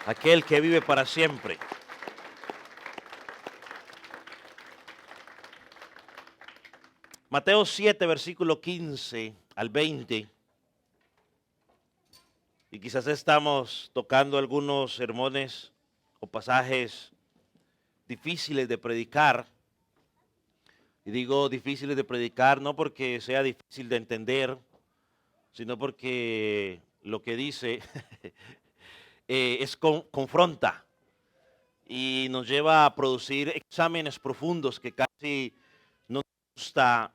aquel que vive para siempre. Mateo 7, versículo 15 al 20. Y quizás estamos tocando algunos sermones o pasajes difíciles de predicar. Y digo difíciles de predicar no porque sea difícil de entender, sino porque lo que dice confronta y nos lleva a producir exámenes profundos que casi no nos gusta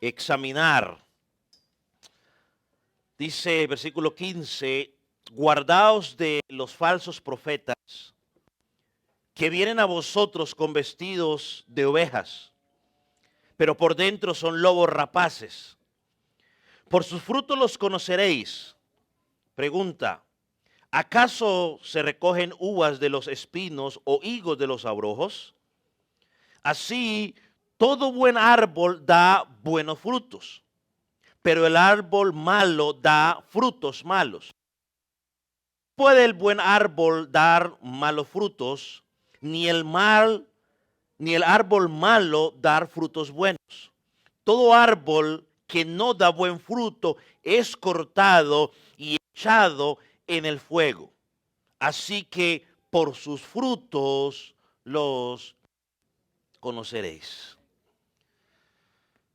examinar. Dice versículo 15, guardaos de los falsos profetas que vienen a vosotros con vestidos de ovejas, pero por dentro son lobos rapaces. Por sus frutos los conoceréis. Pregunta, ¿acaso se recogen uvas de los espinos o higos de los abrojos? Así, todo buen árbol da buenos frutos, pero el árbol malo da frutos malos. ¿Puede el buen árbol dar malos frutos, ni el árbol malo dar frutos buenos? Todo árbol que no da buen fruto es cortado y echado en el fuego. Así que por sus frutos los conoceréis.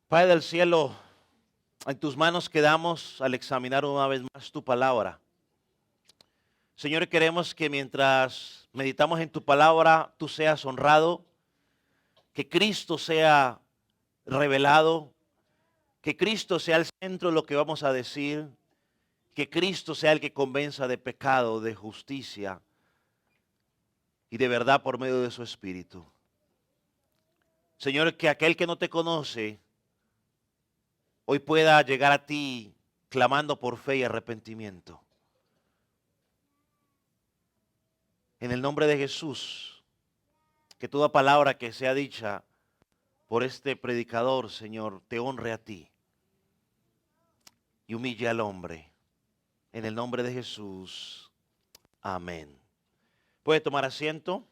Padre del cielo, en tus manos quedamos al examinar una vez más tu palabra. Señor, queremos que mientras meditamos en tu palabra, tú seas honrado, que Cristo sea revelado, que Cristo sea el centro de lo que vamos a decir, que Cristo sea el que convenza de pecado, de justicia y de verdad por medio de su Espíritu. Señor, que aquel que no te conoce hoy pueda llegar a ti clamando por fe y arrepentimiento. En el nombre de Jesús, que toda palabra que sea dicha por este predicador, Señor, te honre a ti y humille al hombre. En el nombre de Jesús, amén. ¿Puede tomar asiento?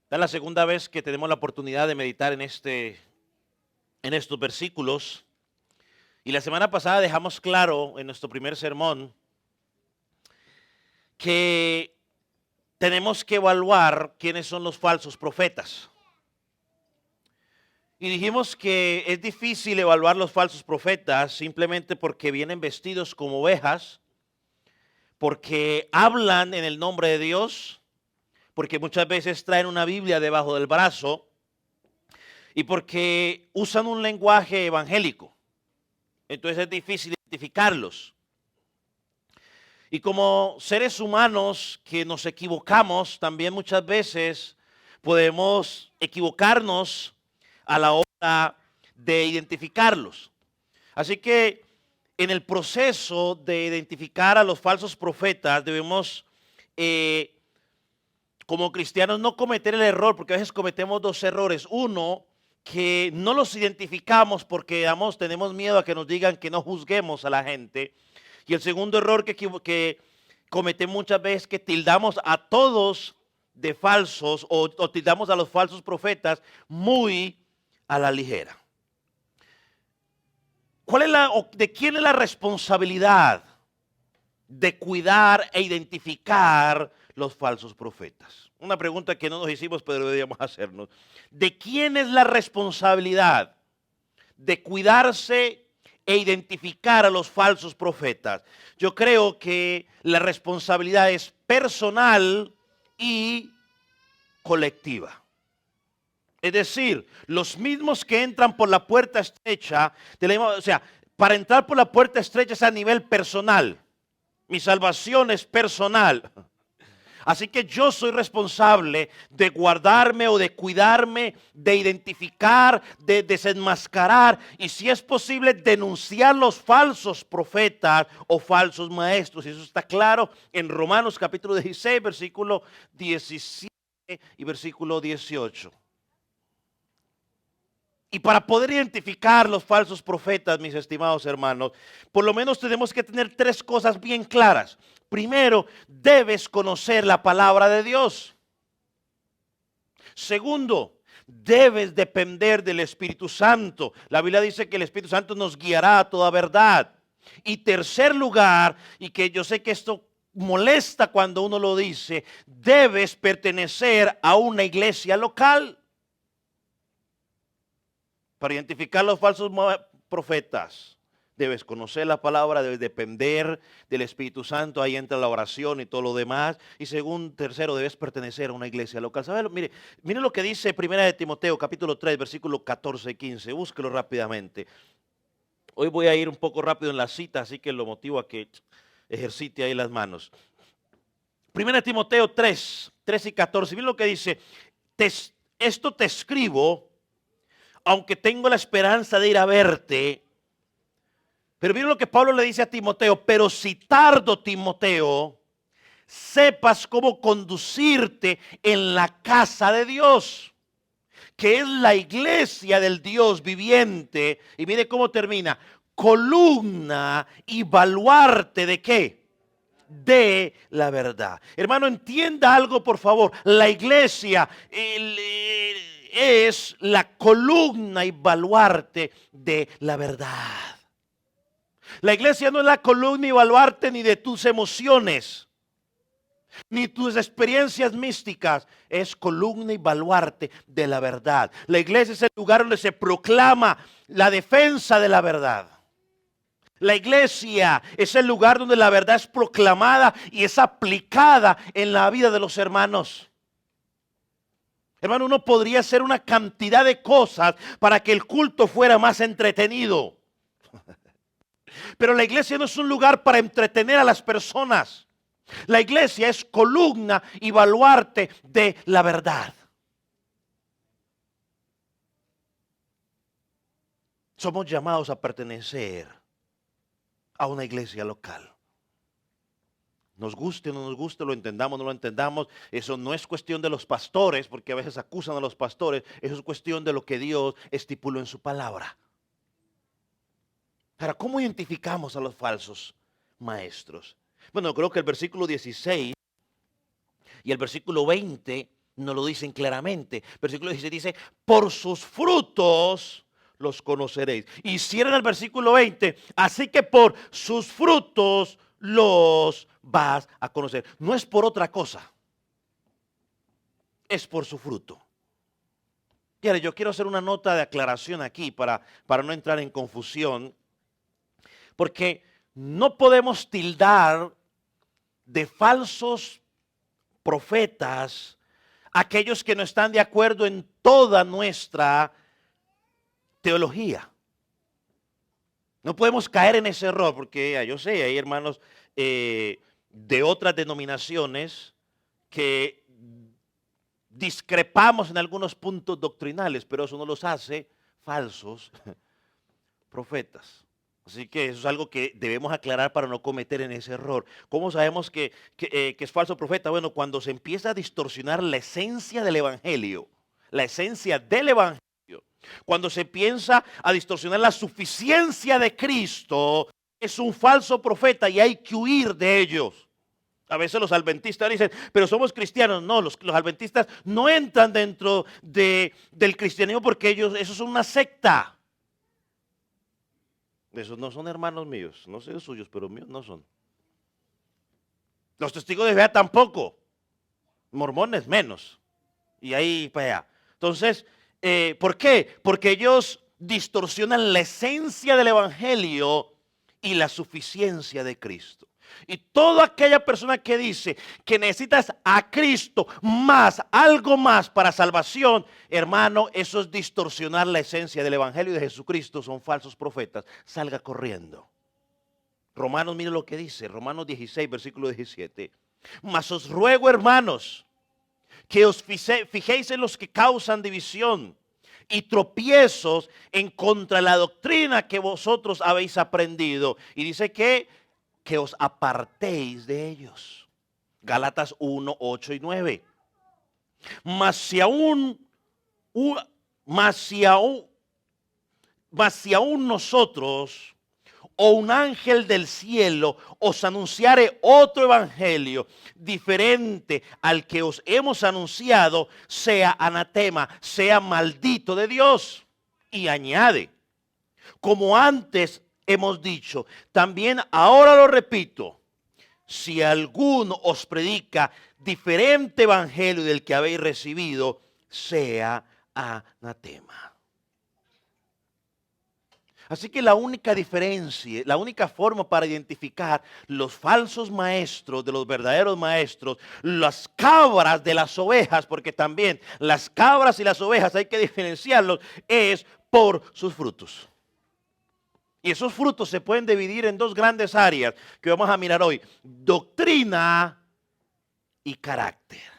Esta es la segunda vez que tenemos la oportunidad de meditar en estos versículos. Y la semana pasada dejamos claro en nuestro primer sermón que tenemos que evaluar quiénes son los falsos profetas. Y dijimos que es difícil evaluar los falsos profetas simplemente porque vienen vestidos como ovejas, porque hablan en el nombre de Dios, porque muchas veces traen una Biblia debajo del brazo y porque usan un lenguaje evangélico. Entonces es difícil identificarlos. Y como seres humanos que nos equivocamos, también muchas veces podemos equivocarnos a la hora de identificarlos. Así que en el proceso de identificar a los falsos profetas debemos, como cristianos, no cometer el error, porque a veces cometemos dos errores. Uno, que no los identificamos porque tenemos miedo a que nos digan que no juzguemos a la gente. Y el segundo error que cometemos muchas veces, que tildamos a todos de falsos o tildamos a los falsos profetas muy a la ligera. ¿De quién es la responsabilidad de cuidar e identificar los falsos profetas? Una pregunta que no nos hicimos, pero deberíamos hacernos. ¿De quién es la responsabilidad de cuidarse e identificar a los falsos profetas? Yo creo que la responsabilidad es personal y colectiva. Es decir, los mismos que entran por la puerta estrecha, para entrar por la puerta estrecha es a nivel personal. Mi salvación es personal. Así que yo soy responsable de guardarme o de cuidarme, de identificar, de desenmascarar y si es posible denunciar los falsos profetas o falsos maestros. Y eso está claro en Romanos capítulo 16, versículo 17 y versículo 18. Y para poder identificar los falsos profetas, mis estimados hermanos, por lo menos tenemos que tener tres cosas bien claras. Primero, debes conocer la palabra de Dios. Segundo, debes depender del Espíritu Santo. La Biblia dice que el Espíritu Santo nos guiará a toda verdad. Y tercer lugar, y que yo sé que esto molesta cuando uno lo dice, debes pertenecer a una iglesia local. Para identificar los falsos profetas, debes conocer la palabra, debes depender del Espíritu Santo, ahí entra la oración y todo lo demás. Y tercero, debes pertenecer a una iglesia local. ¿Sabe? Mire lo que dice Primera de Timoteo, capítulo 3, versículos 14 y 15. Búsquelo rápidamente. Hoy voy a ir un poco rápido en la cita, así que lo motivo a que ejercite ahí las manos. Primera de Timoteo 3, 13 y 14. Mire lo que dice. Esto te escribo, aunque tengo la esperanza de ir a verte. Pero miren lo que Pablo le dice a Timoteo: pero si tardo, Timoteo, sepas cómo conducirte en la casa de Dios, que es la iglesia del Dios viviente. Y mire cómo termina: columna y baluarte ¿de qué? De la verdad. Hermano, entienda algo, por favor. La iglesia es la columna y baluarte de la verdad. La iglesia no es la columna y baluarte ni de tus emociones, ni tus experiencias místicas. Es columna y baluarte de la verdad. La iglesia es el lugar donde se proclama la defensa de la verdad. La iglesia es el lugar donde la verdad es proclamada y es aplicada en la vida de los hermanos. Hermano, uno podría hacer una cantidad de cosas para que el culto fuera más entretenido. Pero la iglesia no es un lugar para entretener a las personas. La iglesia es columna y baluarte de la verdad. Somos llamados a pertenecer a una iglesia local. Nos guste o no nos guste, lo entendamos o no lo entendamos, eso no es cuestión de los pastores, porque a veces acusan a los pastores. Eso es cuestión de lo que Dios estipuló en su palabra. Ahora, ¿cómo identificamos a los falsos maestros? Bueno, creo que el versículo 16 y el versículo 20 nos lo dicen claramente. El versículo 16 dice: por sus frutos los conoceréis. Y cierra el versículo 20: así que por sus frutos los vas a conocer. No es por otra cosa, es por su fruto. Mira, yo quiero hacer una nota de aclaración aquí para no entrar en confusión, porque no podemos tildar de falsos profetas aquellos que no están de acuerdo en toda nuestra teología. No podemos caer en ese error, porque yo sé, hay hermanos de otras denominaciones que discrepamos en algunos puntos doctrinales, pero eso no los hace falsos profetas. Así que eso es algo que debemos aclarar para no cometer en ese error. ¿Cómo sabemos que es falso profeta? Bueno, cuando se empieza a distorsionar la esencia del evangelio, la esencia del evangelio, cuando se piensa a distorsionar la suficiencia de Cristo, es un falso profeta y hay que huir de ellos. A veces los adventistas dicen: pero somos cristianos. No, los adventistas no entran dentro del cristianismo, porque eso es una secta. Esos no son hermanos míos, no sé los suyos, pero míos no son. Los testigos de Jehová tampoco, mormones menos, y ahí para allá. Entonces, ¿por qué? Porque ellos distorsionan la esencia del evangelio y la suficiencia de Cristo. Y toda aquella persona que dice que necesitas a Cristo más, algo más para salvación, hermano, eso es distorsionar la esencia del evangelio de Jesucristo. Son falsos profetas. Salga corriendo. Romanos, mire lo que dice, Romanos 16, versículo 17. Mas os ruego, hermanos, que os fijéis en los que causan división y tropiezos en contra de la doctrina que vosotros habéis aprendido. Y dice que os apartéis de ellos. Gálatas 1, 8 y 9. Mas si aún mas si aún nosotros o un ángel del cielo os anunciare otro evangelio diferente al que os hemos anunciado, sea anatema, sea maldito de Dios. Y añade, como antes hemos dicho, también ahora lo repito, si alguno os predica diferente evangelio del que habéis recibido, sea anatema. Así que la única diferencia, la única forma para identificar los falsos maestros de los verdaderos maestros, las cabras de las ovejas, porque también las cabras y las ovejas hay que diferenciarlos, es por sus frutos. Y esos frutos se pueden dividir en dos grandes áreas que vamos a mirar hoy: doctrina y carácter.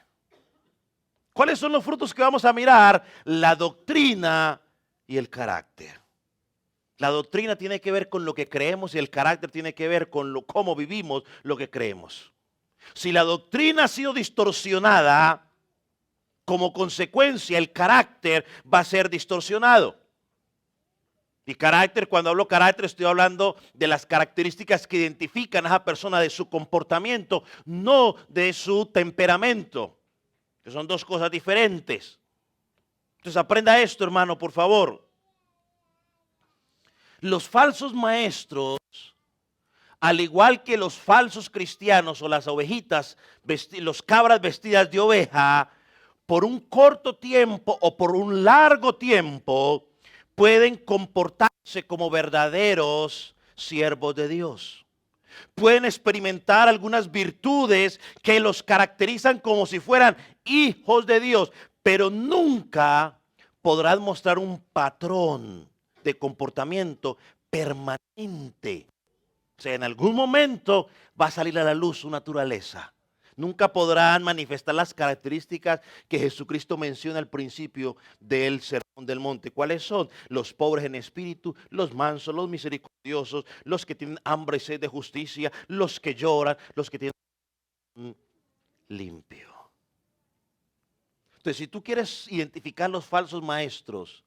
¿Cuáles son los frutos que vamos a mirar? La doctrina y el carácter. La doctrina tiene que ver con lo que creemos y el carácter tiene que ver con cómo vivimos lo que creemos. Si la doctrina ha sido distorsionada, como consecuencia el carácter va a ser distorsionado. Y carácter, cuando hablo carácter, estoy hablando de las características que identifican a esa persona, de su comportamiento, no de su temperamento, que son dos cosas diferentes. Entonces aprenda esto, hermano, por favor. Los falsos maestros, al igual que los falsos cristianos o las ovejitas, los cabras vestidas de oveja, por un corto tiempo o por un largo tiempo, pueden comportarse como verdaderos siervos de Dios. Pueden experimentar algunas virtudes que los caracterizan como si fueran hijos de Dios, pero nunca podrán mostrar un patrón de comportamiento permanente. O sea, en algún momento va a salir a la luz su naturaleza. Nunca podrán manifestar las características que Jesucristo menciona al principio del Sermón del Monte. ¿Cuáles son? Los pobres en espíritu, los mansos, los misericordiosos, los que tienen hambre y sed de justicia, los que lloran, los que tienen limpio. Entonces, si tú quieres identificar los falsos maestros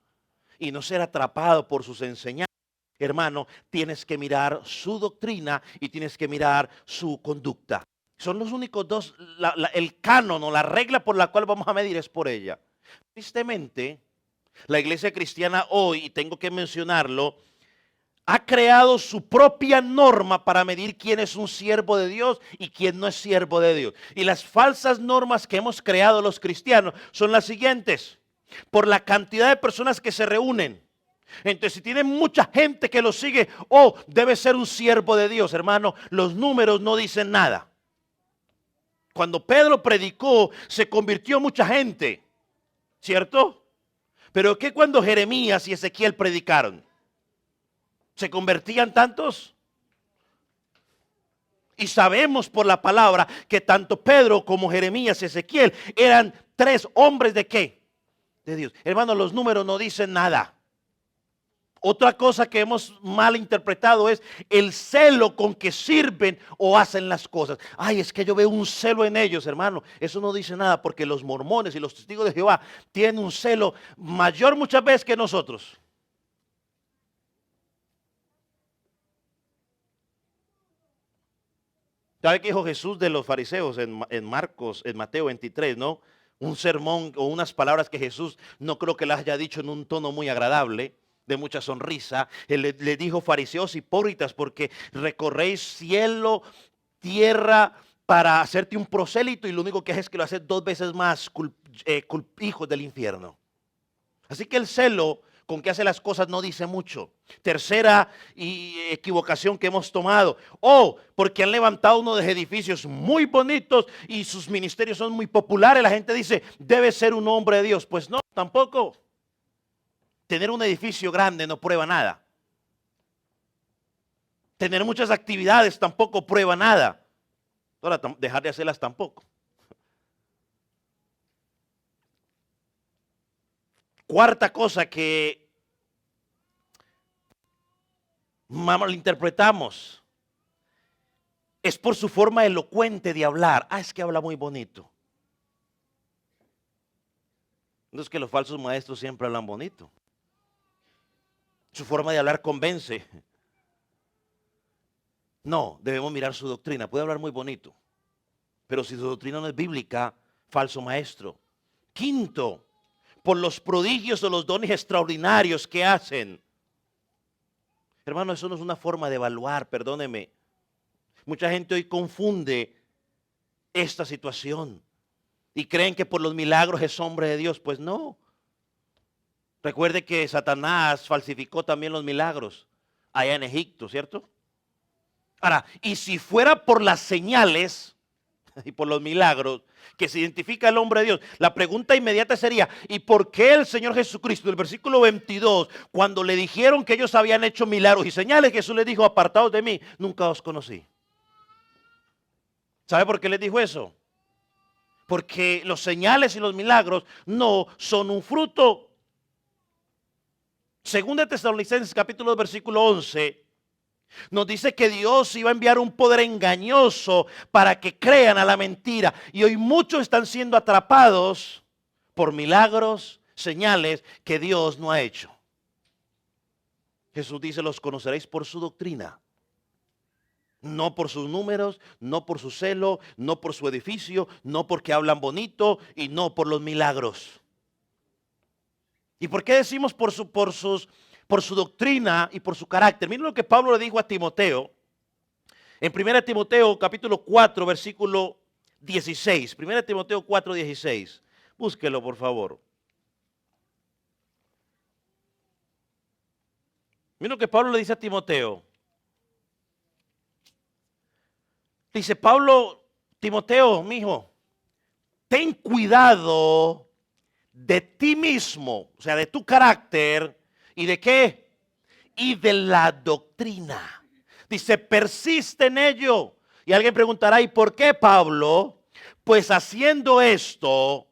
y no ser atrapado por sus enseñanzas, hermano, tienes que mirar su doctrina y tienes que mirar su conducta. Son los únicos dos, el canon o la regla por la cual vamos a medir es por ella. Tristemente, la iglesia cristiana hoy, y tengo que mencionarlo, ha creado su propia norma para medir quién es un siervo de Dios y quién no es siervo de Dios. Y las falsas normas que hemos creado los cristianos son las siguientes: por la cantidad de personas que se reúnen. Entonces, si tiene mucha gente que lo sigue, debe ser un siervo de Dios. Hermano, los números no dicen nada. Cuando Pedro predicó, se convirtió mucha gente, ¿cierto? Pero ¿qué cuando Jeremías y Ezequiel predicaron? ¿Se convertían tantos? Y sabemos por la palabra que tanto Pedro como Jeremías y Ezequiel eran 3 hombres de ¿qué? De Dios. Hermano, los números no dicen nada. Otra cosa que hemos mal interpretado es el celo con que sirven o hacen las cosas. Ay, es que yo veo un celo en ellos, hermano. Eso no dice nada, porque los mormones y los testigos de Jehová tienen un celo mayor muchas veces que nosotros. ¿Sabe qué dijo Jesús de los fariseos en Marcos, en Mateo 23, no? Un sermón o unas palabras que Jesús no creo que las haya dicho en un tono muy agradable, de mucha sonrisa. Él le dijo: fariseos hipócritas, porque recorréis cielo, tierra para hacerte un prosélito, y lo único que es que lo haces 2 veces más hijos del infierno. Así que el celo con que hace las cosas no dice mucho. Tercera equivocación que hemos tomado: porque han levantado unos edificios muy bonitos y sus ministerios son muy populares, la gente dice debe ser un hombre de Dios. Pues no, tampoco. Tener un edificio grande no prueba nada. Tener muchas actividades tampoco prueba nada. Ahora, dejar de hacerlas tampoco. Cuarta cosa que malinterpretamos es por su forma elocuente de hablar. Es que habla muy bonito. No es que los falsos maestros siempre hablan bonito. Su forma de hablar convence. No, debemos mirar su doctrina. Puede hablar muy bonito, pero si su doctrina no es bíblica, falso maestro. Quinto, por los prodigios o los dones extraordinarios que hacen. Hermano, eso no es una forma de evaluar, perdóneme. Mucha gente hoy confunde esta situación y creen que por los milagros es hombre de Dios. Pues no. Recuerde que Satanás falsificó también los milagros allá en Egipto, ¿cierto? Ahora, y si fuera por las señales y por los milagros que se identifica el hombre de Dios, la pregunta inmediata sería, ¿y por qué el Señor Jesucristo, en el versículo 22, cuando le dijeron que ellos habían hecho milagros y señales, Jesús les dijo, apartaos de mí, nunca os conocí? ¿Sabe por qué les dijo eso? Porque los señales y los milagros no son un fruto. Según de Tesalonicenses capítulo 2 versículo 11, nos dice que Dios iba a enviar un poder engañoso para que crean a la mentira. Y hoy muchos están siendo atrapados por milagros, señales que Dios no ha hecho. Jesús dice, los conoceréis por su doctrina. No por sus números, no por su celo, no por su edificio, no porque hablan bonito y no por los milagros. ¿Y por qué decimos por su doctrina y por su carácter? Miren lo que Pablo le dijo a Timoteo en 1 Timoteo capítulo 4 versículo 16. 1 Timoteo 4, 16. Búsquelo por favor. Miren lo que Pablo le dice a Timoteo. Dice Pablo, Timoteo, mi hijo, ten cuidado de ti mismo, o sea, de tu carácter, ¿y de qué? Y de la doctrina. Dice, persiste en ello. Y alguien preguntará, ¿y por qué, Pablo? Pues haciendo esto,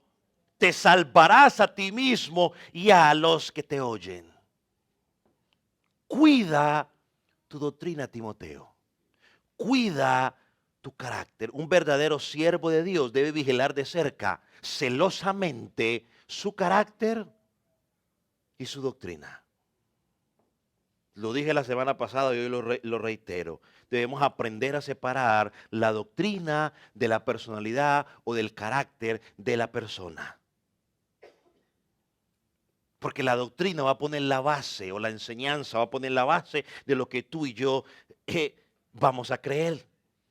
te salvarás a ti mismo y a los que te oyen. Cuida tu doctrina, Timoteo. Cuida tu carácter. Un verdadero siervo de Dios debe vigilar de cerca, celosamente, su carácter y su doctrina. Lo dije la semana pasada y hoy lo reitero. Debemos aprender a separar la doctrina de la personalidad o del carácter de la persona. Porque la doctrina va a poner la base, o la enseñanza va a poner la base de lo que tú y yo vamos a creer.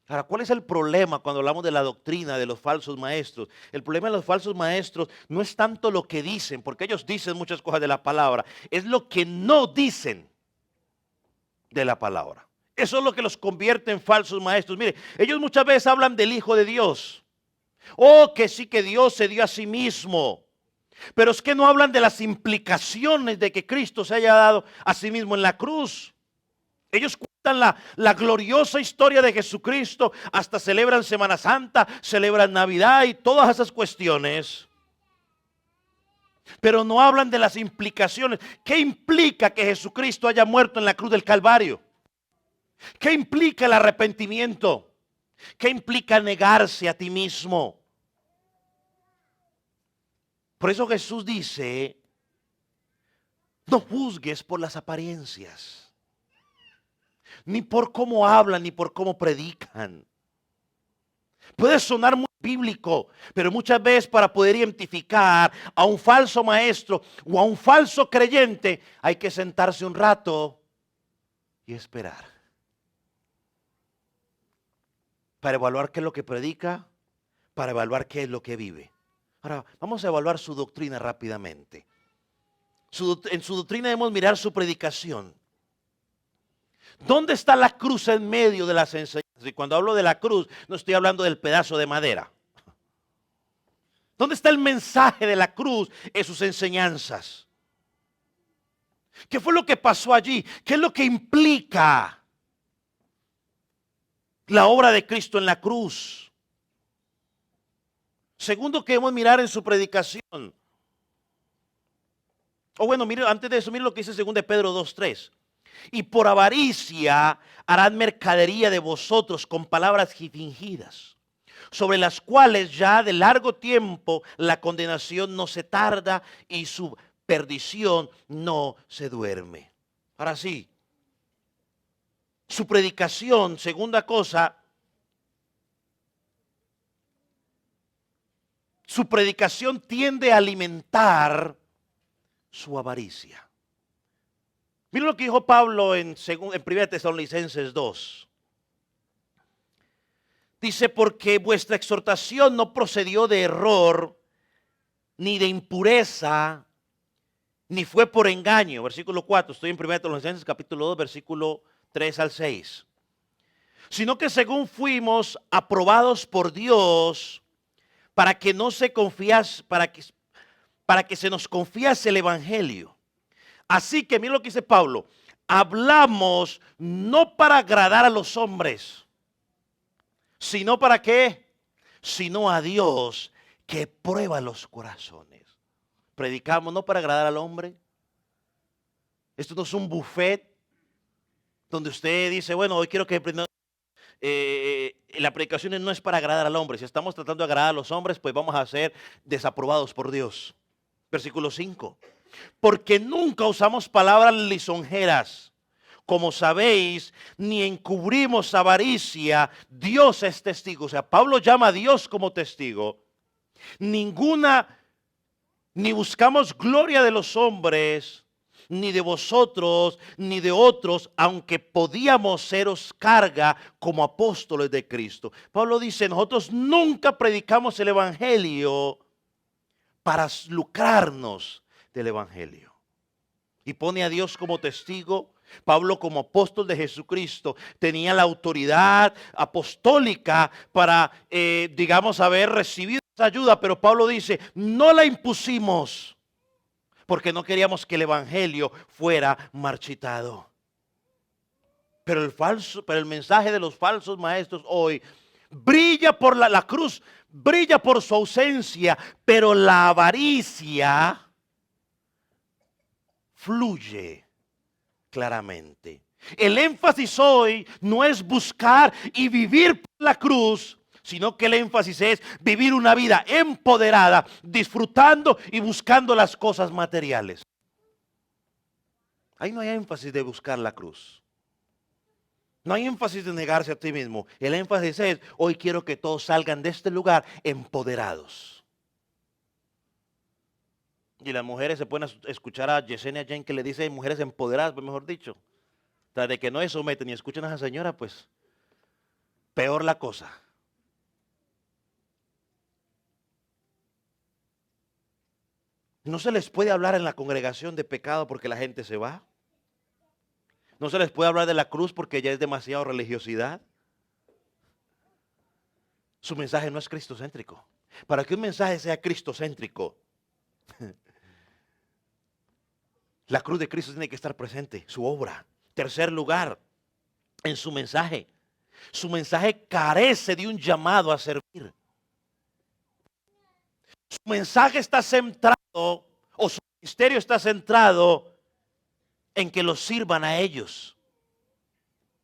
Ahora, ¿cuál es el problema cuando hablamos de la doctrina de los falsos maestros? El problema de los falsos maestros no es tanto lo que dicen, porque ellos dicen muchas cosas de la palabra, es lo que no dicen de la palabra. Eso es lo que los convierte en falsos maestros. Mire, ellos muchas veces hablan del Hijo de Dios. Oh, que sí que Dios se dio a sí mismo. Pero es que no hablan de las implicaciones de que Cristo se haya dado a sí mismo en la cruz. Ellos cuentan la gloriosa historia de Jesucristo, hasta celebran Semana Santa, celebran Navidad y todas esas cuestiones. Pero no hablan de las implicaciones. ¿Qué implica que Jesucristo haya muerto en la cruz del Calvario? ¿Qué implica el arrepentimiento? ¿Qué implica negarse a ti mismo? Por eso Jesús dice, no juzgues por las apariencias, ni por cómo hablan, ni por cómo predican. Puede sonar muy bíblico, pero muchas veces para poder identificar a un falso maestro o a un falso creyente, hay que sentarse un rato y esperar. Para evaluar qué es lo que predica, para evaluar qué es lo que vive. Ahora, vamos a evaluar su doctrina rápidamente. En su doctrina debemos mirar su predicación. ¿Dónde está la cruz en medio de las enseñanzas? Y cuando hablo de la cruz, no estoy hablando del pedazo de madera. ¿Dónde está el mensaje de la cruz en sus enseñanzas? ¿Qué fue lo que pasó allí? ¿Qué es lo que implica la obra de Cristo en la cruz? Segundo que debemos mirar en su predicación. O bueno, mire, antes de eso, mire lo que dice 2 de Pedro 2:3. Y por avaricia harán mercadería de vosotros con palabras fingidas, sobre las cuales ya de largo tiempo la condenación no se tarda y su perdición no se duerme. Ahora sí, su predicación, segunda cosa, su predicación tiende a alimentar su avaricia. Mira lo que dijo Pablo en 1 Tesalonicenses 2. Dice, porque vuestra exhortación no procedió de error, ni de impureza, ni fue por engaño. Versículo 4, estoy en 1 Tesalonicenses capítulo 2, versículo 3 al 6. Sino que según fuimos aprobados por Dios, para que no se confiase, para que se nos confiase el evangelio. Así que mira lo que dice Pablo, hablamos no para agradar a los hombres, sino para qué, sino a Dios que prueba los corazones. Predicamos no para agradar al hombre. Esto no es un buffet donde usted dice, bueno, hoy quiero que la predicación no es para agradar al hombre. Si estamos tratando de agradar a los hombres, pues vamos a ser desaprobados por Dios. Versículo 5. Porque nunca usamos palabras lisonjeras, como sabéis, ni encubrimos avaricia. Dios es testigo. O sea, Pablo llama a Dios como testigo. Ni buscamos gloria de los hombres, ni de vosotros, ni de otros, aunque podíamos seros carga como apóstoles de Cristo. Pablo dice, nosotros nunca predicamos el evangelio para lucrarnos del evangelio. Y pone a Dios como testigo. Pablo, como apóstol de Jesucristo, tenía la autoridad apostólica para, digamos, haber recibido esa ayuda. Pero Pablo dice, no la impusimos porque no queríamos que el evangelio fuera marchitado. Pero el mensaje de los falsos maestros hoy brilla por la cruz, brilla por su ausencia, pero la avaricia fluye claramente. El énfasis hoy no es buscar y vivir por la cruz, sino que el énfasis es vivir una vida empoderada, disfrutando y buscando las cosas materiales. Ahí no hay énfasis de buscar la cruz. No hay énfasis de negarse a ti mismo. El énfasis es, hoy quiero que todos salgan de este lugar empoderados. Y las mujeres se pueden escuchar a Yesenia Jen que le dice mujeres empoderadas, mejor dicho. O sea, de que no se someten y escuchan a esa señora, pues peor la cosa. No se les puede hablar en la congregación de pecado porque la gente se va. No se les puede hablar de la cruz porque ya es demasiado religiosidad. Su mensaje no es cristocéntrico. Para que un mensaje sea cristocéntrico, la cruz de Cristo tiene que estar presente, su obra. Tercer lugar, en su mensaje. Su mensaje carece de un llamado a servir. Su mensaje está centrado, o su ministerio está centrado en que los sirvan a ellos.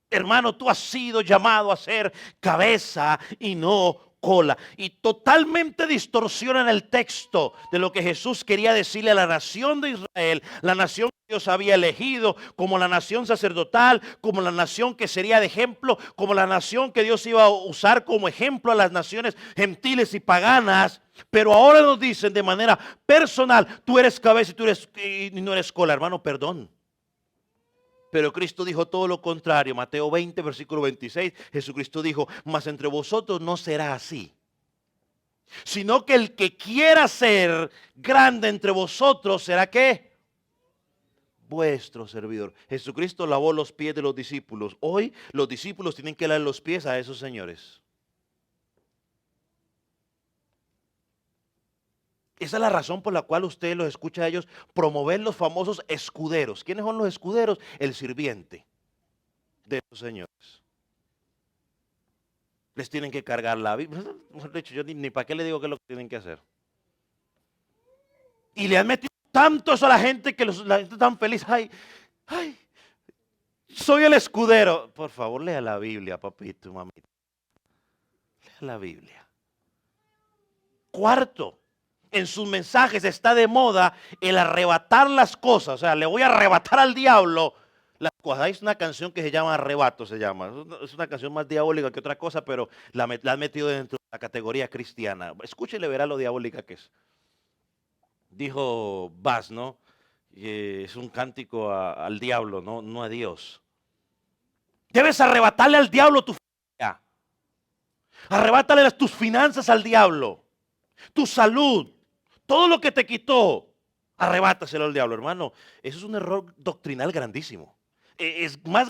Hermano, tú has sido llamado a ser cabeza y no cola. Y totalmente distorsionan el texto de lo que Jesús quería decirle a la nación de Israel, la nación que Dios había elegido como la nación sacerdotal, como la nación que sería de ejemplo, como la nación que Dios iba a usar como ejemplo a las naciones gentiles y paganas. Pero ahora nos dicen de manera personal, tú eres cabeza y no eres cola. Hermano, perdón. Pero Cristo dijo todo lo contrario. Mateo 20, versículo 26. Jesucristo dijo, mas entre vosotros no será así, sino que el que quiera ser grande entre vosotros será ¿qué? Vuestro servidor. Jesucristo lavó los pies de los discípulos. Hoy los discípulos tienen que lavar los pies a esos señores. Esa es la razón por la cual usted los escucha a ellos promover los famosos escuderos. ¿Quiénes son los escuderos? El sirviente de esos señores. Les tienen que cargar la Biblia. De hecho, yo ni para qué le digo qué es lo que tienen que hacer. Y le han metido tanto eso a la gente que la gente está tan feliz. Ay, soy el escudero. Por favor, lea la Biblia, papito, mamita. Lea la Biblia. Cuarto, en sus mensajes está de moda el arrebatar las cosas. O sea, le voy a arrebatar al diablo Hay una canción que se llama Arrebato, se llama. Es una canción más diabólica que otra cosa, pero la han metido dentro de la categoría cristiana. Escúchele, verá lo diabólica que es. Dijo Bass, ¿no? Es un cántico al diablo, no a Dios. Debes arrebatarle al diablo tu familia. Arrebátale tus finanzas al diablo. Tu salud. Todo lo que te quitó. Arrebátaselo al diablo, hermano. Eso es un error doctrinal grandísimo. Es más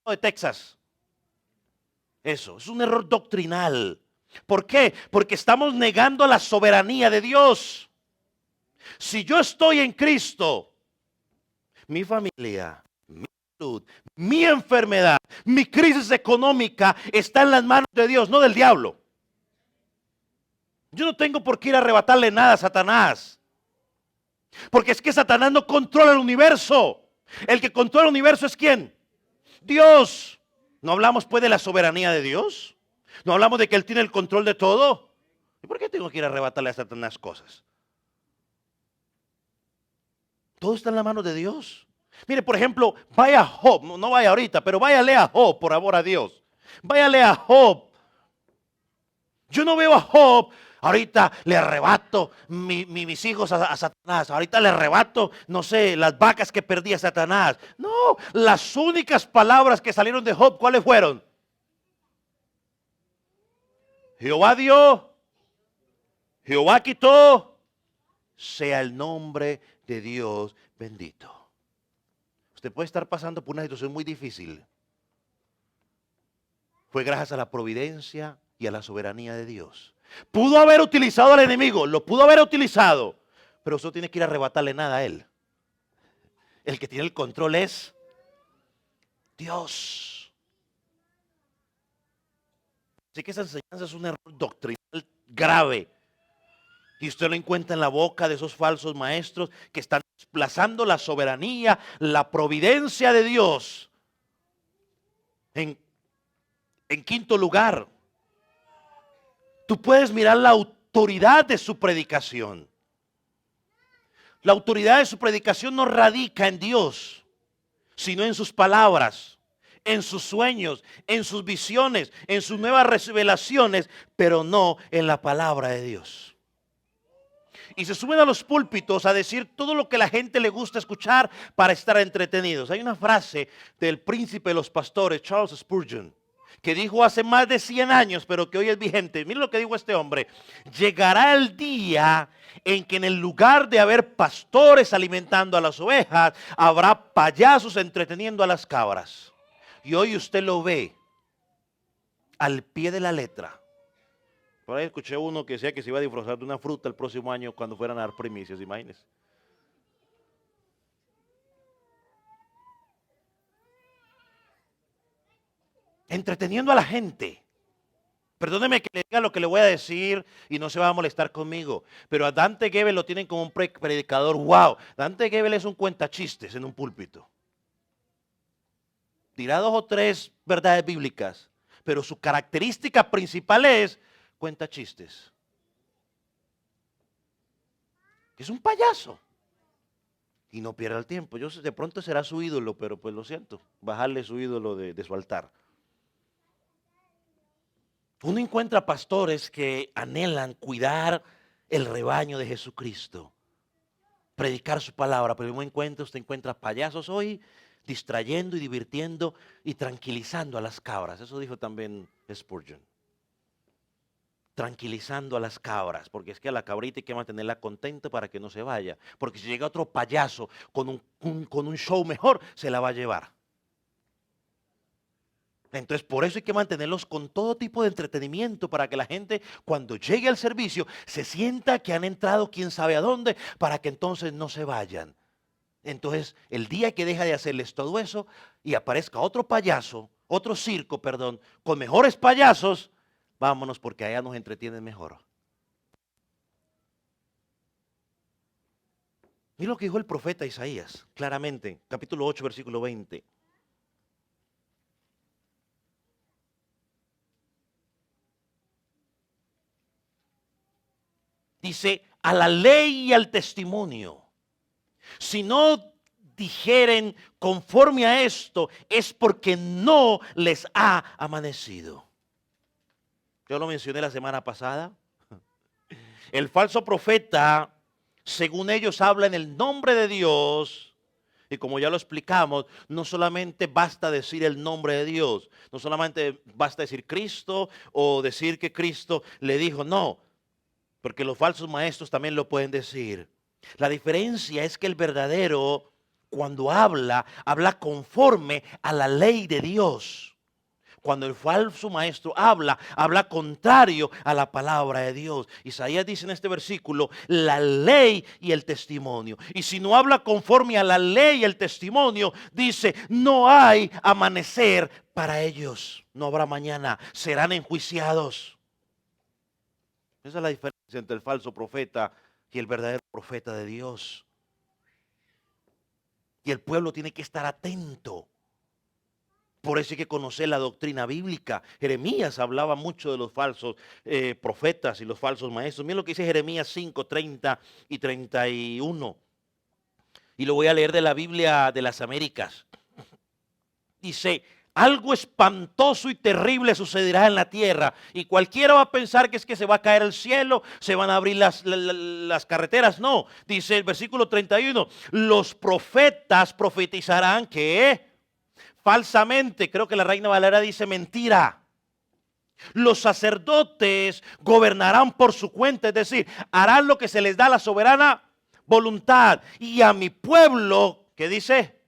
de Texas. Eso, es un error doctrinal. ¿Por qué? Porque estamos negando la soberanía de Dios. Si yo estoy en Cristo, mi familia, mi salud, mi enfermedad, mi crisis económica está en las manos de Dios, no del diablo. Yo no tengo por qué ir a arrebatarle nada a Satanás. Porque es que Satanás no controla el universo. El que controla el universo es ¿quién? Dios. ¿No hablamos pues de la soberanía de Dios? ¿No hablamos de que Él tiene el control de todo? ¿Y por qué tengo que ir a arrebatarle a Satanás cosas? Todo está en la mano de Dios. Mire, por ejemplo, vaya a Job, no vaya ahorita, pero váyale a Job, por amor a Dios. Váyale a Job. Yo no veo a Job, ahorita le arrebato mis hijos a Satanás, ahorita le arrebato, no sé, las vacas que perdí a Satanás. No, las únicas palabras que salieron de Job, ¿cuáles fueron? Jehová dio, Jehová quitó, sea el nombre de Dios bendito. Usted puede estar pasando por una situación muy difícil. Fue gracias a la providencia y a la soberanía de Dios. Pudo haber utilizado al enemigo, lo pudo haber utilizado, pero usted tiene que ir a arrebatarle nada a él. El que tiene el control es Dios. Así que esa enseñanza es un error doctrinal grave. Y usted lo encuentra en la boca de esos falsos maestros que están desplazando la soberanía, la providencia de Dios. En quinto lugar, tú puedes mirar la autoridad de su predicación. La autoridad de su predicación no radica en Dios, sino en sus palabras, en sus sueños, en sus visiones, en sus nuevas revelaciones, pero no en la palabra de Dios. Y se suben a los púlpitos a decir todo lo que la gente le gusta escuchar para estar entretenidos. Hay una frase del príncipe de los pastores, Charles Spurgeon, que dijo hace más de 100 años, pero que hoy es vigente. Miren lo que dijo este hombre. Llegará el día en que en el lugar de haber pastores alimentando a las ovejas, habrá payasos entreteniendo a las cabras. Y hoy usted lo ve al pie de la letra. Por ahí escuché uno que decía que se iba a disfrazar de una fruta el próximo año cuando fueran a dar primicias, imagínense. Entreteniendo a la gente. Perdóneme que le diga lo que le voy a decir y no se va a molestar conmigo, pero a Dante Gebel lo tienen como un predicador. Wow, Dante Gebel es un cuentachistes en un púlpito. Dirá 2 o 3 verdades bíblicas, pero su característica principal es cuentachistes. Es un payaso. Y no pierda el tiempo. Yo de pronto será su ídolo, pero pues lo siento, bajarle su ídolo de su altar. Uno encuentra pastores que anhelan cuidar el rebaño de Jesucristo, predicar su palabra, pero usted encuentra payasos hoy distrayendo y divirtiendo y tranquilizando a las cabras. Eso dijo también Spurgeon. Tranquilizando a las cabras, porque es que a la cabrita hay que mantenerla contenta para que no se vaya, porque si llega otro payaso con un show mejor, se la va a llevar. Entonces, por eso hay que mantenerlos con todo tipo de entretenimiento para que la gente, cuando llegue al servicio, se sienta que han entrado quién sabe a dónde, para que entonces no se vayan. Entonces, el día que deja de hacerles todo eso y aparezca otro payaso, otro circo, perdón, con mejores payasos, vámonos porque allá nos entretienen mejor. Mira lo que dijo el profeta Isaías, claramente, capítulo 8, versículo 20. Dice, a la ley y al testimonio. Si no dijeren conforme a esto, es porque no les ha amanecido. Yo lo mencioné la semana pasada. El falso profeta, según ellos, habla en el nombre de Dios. Y como ya lo explicamos, no solamente basta decir el nombre de Dios, no solamente basta decir Cristo o decir que Cristo le dijo, no, porque los falsos maestros también lo pueden decir. La diferencia es que el verdadero, cuando habla, habla conforme a la ley de Dios. Cuando el falso maestro habla, habla contrario a la palabra de Dios. Isaías dice en este versículo, la ley y el testimonio. Y si no habla conforme a la ley y el testimonio, dice, no hay amanecer para ellos. No habrá mañana, serán enjuiciados. Esa es la diferencia entre el falso profeta y el verdadero profeta de Dios. Y el pueblo tiene que estar atento. Por eso hay que conocer la doctrina bíblica. Jeremías hablaba mucho de los falsos profetas y los falsos maestros. Miren lo que dice Jeremías 5, 30 y 31. Y lo voy a leer de la Biblia de las Américas. Dice, algo espantoso y terrible sucederá en la tierra. Y cualquiera va a pensar que es que se va a caer el cielo, se van a abrir las carreteras. No, dice el versículo 31. Los profetas profetizarán que falsamente, creo que la Reina Valera dice mentira. Los sacerdotes gobernarán por su cuenta, es decir, harán lo que se les da la soberana voluntad. Y a mi pueblo, ¿qué dice?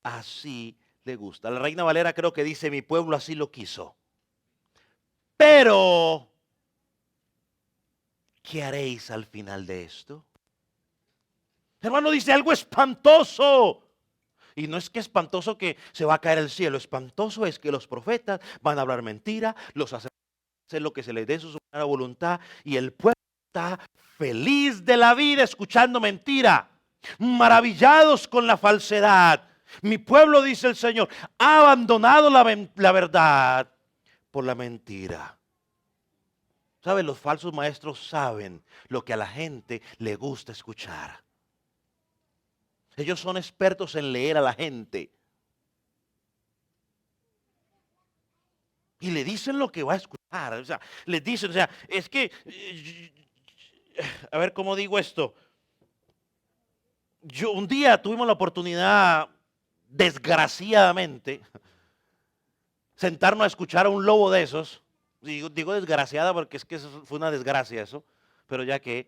Así le gusta. La Reina Valera creo que dice, mi pueblo así lo quiso. Pero, ¿qué haréis al final de esto? Hermano, dice algo espantoso. Y no es que espantoso que se va a caer el cielo, espantoso es que los profetas van a hablar mentira, los sacerdotes hacer lo que se les dé su soberana voluntad y el pueblo está feliz de la vida escuchando mentira, maravillados con la falsedad. Mi pueblo, dice el Señor, ha abandonado la verdad por la mentira. ¿Saben? Los falsos maestros saben lo que a la gente le gusta escuchar. Ellos son expertos en leer a la gente. Y le dicen lo que va a escuchar. O sea, les dicen, o sea, es que, a ver cómo digo esto. Yo un día tuvimos la oportunidad, desgraciadamente, sentarnos a escuchar a un lobo de esos. Digo desgraciada porque es que eso fue una desgracia eso. Pero ya que,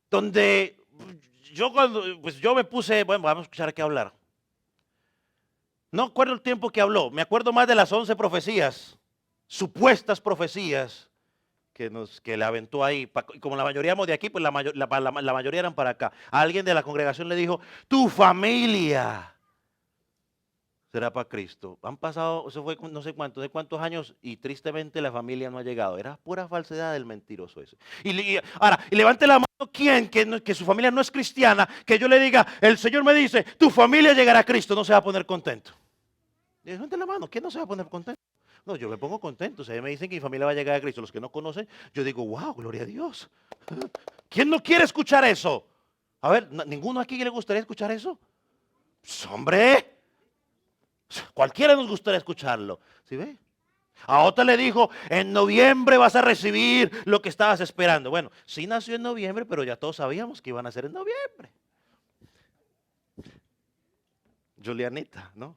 donde pues yo me puse, bueno, vamos a escuchar qué hablar. No acuerdo el tiempo que habló, me acuerdo más de las 11 profecías, supuestas profecías que le aventó ahí. Y como la mayoría de aquí, pues la mayoría eran para acá. A alguien de la congregación le dijo, tu familia será para Cristo. Han pasado, eso fue no sé cuántos años y tristemente la familia no ha llegado. Era pura falsedad del mentiroso eso. Ahora, y levante la mano quien que su familia no es cristiana, que yo le diga, el Señor me dice, tu familia llegará a Cristo, no se va a poner contento. Levante la mano, ¿quién no se va a poner contento? No, yo me pongo contento. O sea, me dicen que mi familia va a llegar a Cristo. Los que no conocen, yo digo, wow, gloria a Dios. ¿Quién no quiere escuchar eso? A ver, ¿ninguno aquí le gustaría escuchar eso? Pues, hombre, cualquiera nos gustaría escucharlo. ¿Sí ve? A otra le dijo, en noviembre vas a recibir lo que estabas esperando. Bueno, sí nació en noviembre, pero ya todos sabíamos que iban a ser en noviembre. Julianita, ¿no?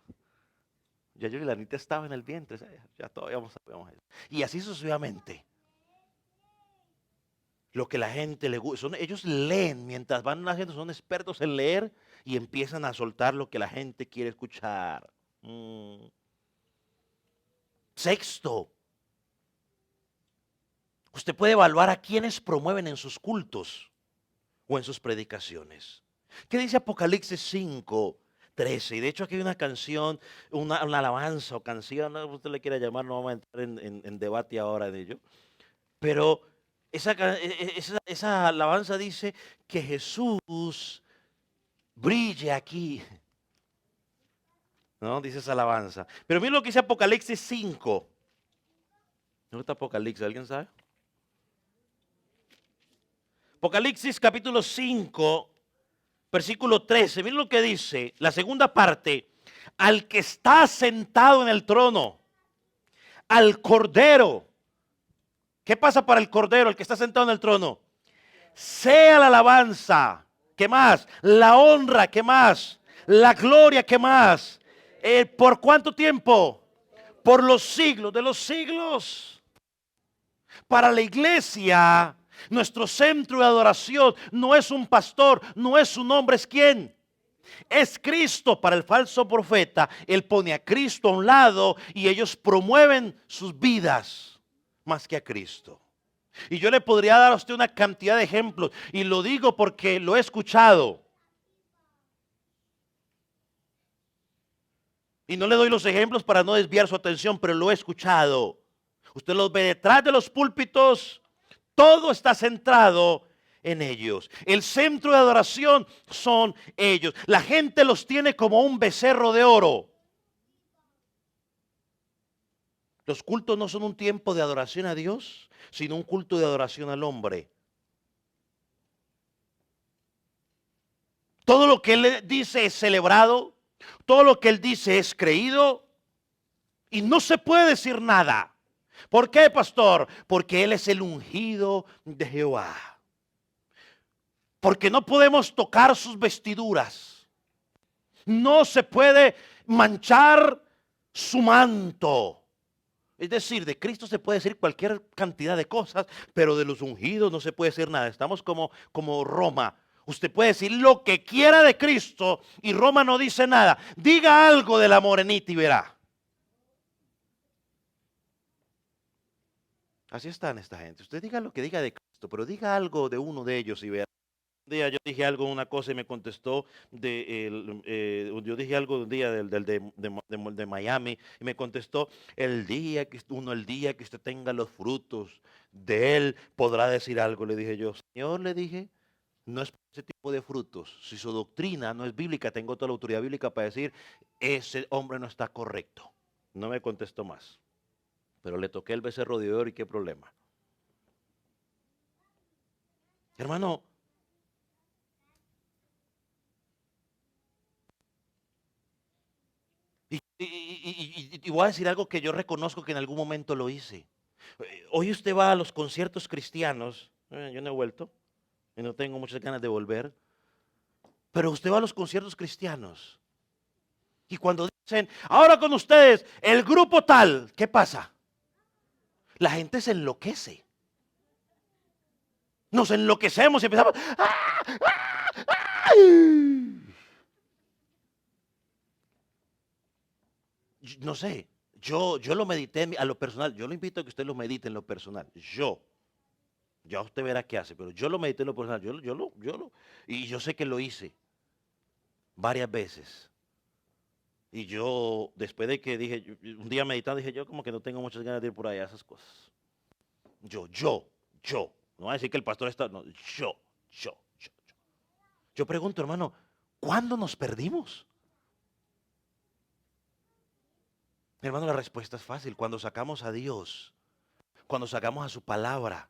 Ya Julianita estaba en el vientre, ya todavía sabíamos eso. Y así sucesivamente. Lo que la gente le gusta, ellos leen mientras van naciendo, son expertos en leer y empiezan a soltar lo que la gente quiere escuchar. Sexto, usted puede evaluar a quienes promueven en sus cultos o en sus predicaciones. ¿Qué dice Apocalipsis 5, 13? Y de hecho aquí hay una canción, una alabanza o canción, no usted le quiera llamar, no vamos a entrar en debate ahora de ello. Pero esa alabanza dice que Jesús brille aquí. ¿No? Dice esa alabanza. Pero miren lo que dice Apocalipsis 5. ¿Dónde está Apocalipsis? ¿Alguien sabe? Apocalipsis capítulo 5. versículo 13, miren lo que dice, la segunda parte, al que está sentado en el trono, al Cordero. ¿Qué pasa para el Cordero, el que está sentado en el trono? Sea la alabanza, ¿qué más? La honra, ¿qué más? La gloria, ¿qué más? ¿Por cuánto tiempo? Por los siglos de los siglos. Para la iglesia, nuestro centro de adoración no es un pastor, no es un hombre, ¿es quién? Es Cristo. Para el falso profeta, él pone a Cristo a un lado y ellos promueven sus vidas más que a Cristo. Y yo le podría dar a usted una cantidad de ejemplos, y lo digo porque lo he escuchado. Y no le doy los ejemplos para no desviar su atención, pero lo he escuchado. Usted los ve detrás de los púlpitos, todo está centrado en ellos. El centro de adoración son ellos. La gente los tiene como un becerro de oro. Los cultos no son un tiempo de adoración a Dios, sino un culto de adoración al hombre. Todo lo que Él dice es celebrado, todo lo que Él dice es creído, y no se puede decir nada. ¿Por qué, pastor? Porque Él es el ungido de Jehová. Porque no podemos tocar sus vestiduras. No se puede manchar su manto. Es decir, de Cristo se puede decir cualquier cantidad de cosas, pero de los ungidos no se puede decir nada. Estamos como Roma. Usted puede decir lo que quiera de Cristo y Roma no dice nada. Diga algo de la morenita y verá. Así están esta gente. Usted diga lo que diga de Cristo, pero diga algo de uno de ellos y verá. Un día yo dije algo, una cosa, y me contestó yo dije algo un día de Miami, y me contestó, el día que usted tenga los frutos de él, podrá decir algo. Le dije yo, Señor, le dije, no es ese tipo de frutos. Si su doctrina no es bíblica, tengo toda la autoridad bíblica para decir, ese hombre no está correcto. No me contestó más, pero le toqué el becerro de oro y qué problema. Hermano, y voy a decir algo que yo reconozco que en algún momento lo hice. Hoy usted va a los conciertos cristianos, yo no he vuelto y no tengo muchas ganas de volver, pero usted va a los conciertos cristianos y cuando dicen, ahora con ustedes, el grupo tal, ¿qué pasa? La gente se enloquece. Nos enloquecemos y empezamos, ¡ah! ¡Ah! ¡Ah! No sé, yo lo medité a lo personal. Yo lo invito a que usted lo medite en lo personal. Ya usted verá qué hace, pero yo lo medité en lo personal. Y yo sé que lo hice varias veces. Y yo, después de que dije, un día meditando, dije, yo como que no tengo muchas ganas de ir por allá a esas cosas. Yo. No voy a decir que el pastor está, no, yo. Yo pregunto, hermano, ¿cuándo nos perdimos? Hermano, la respuesta es fácil. Cuando sacamos a Dios, cuando sacamos a su palabra,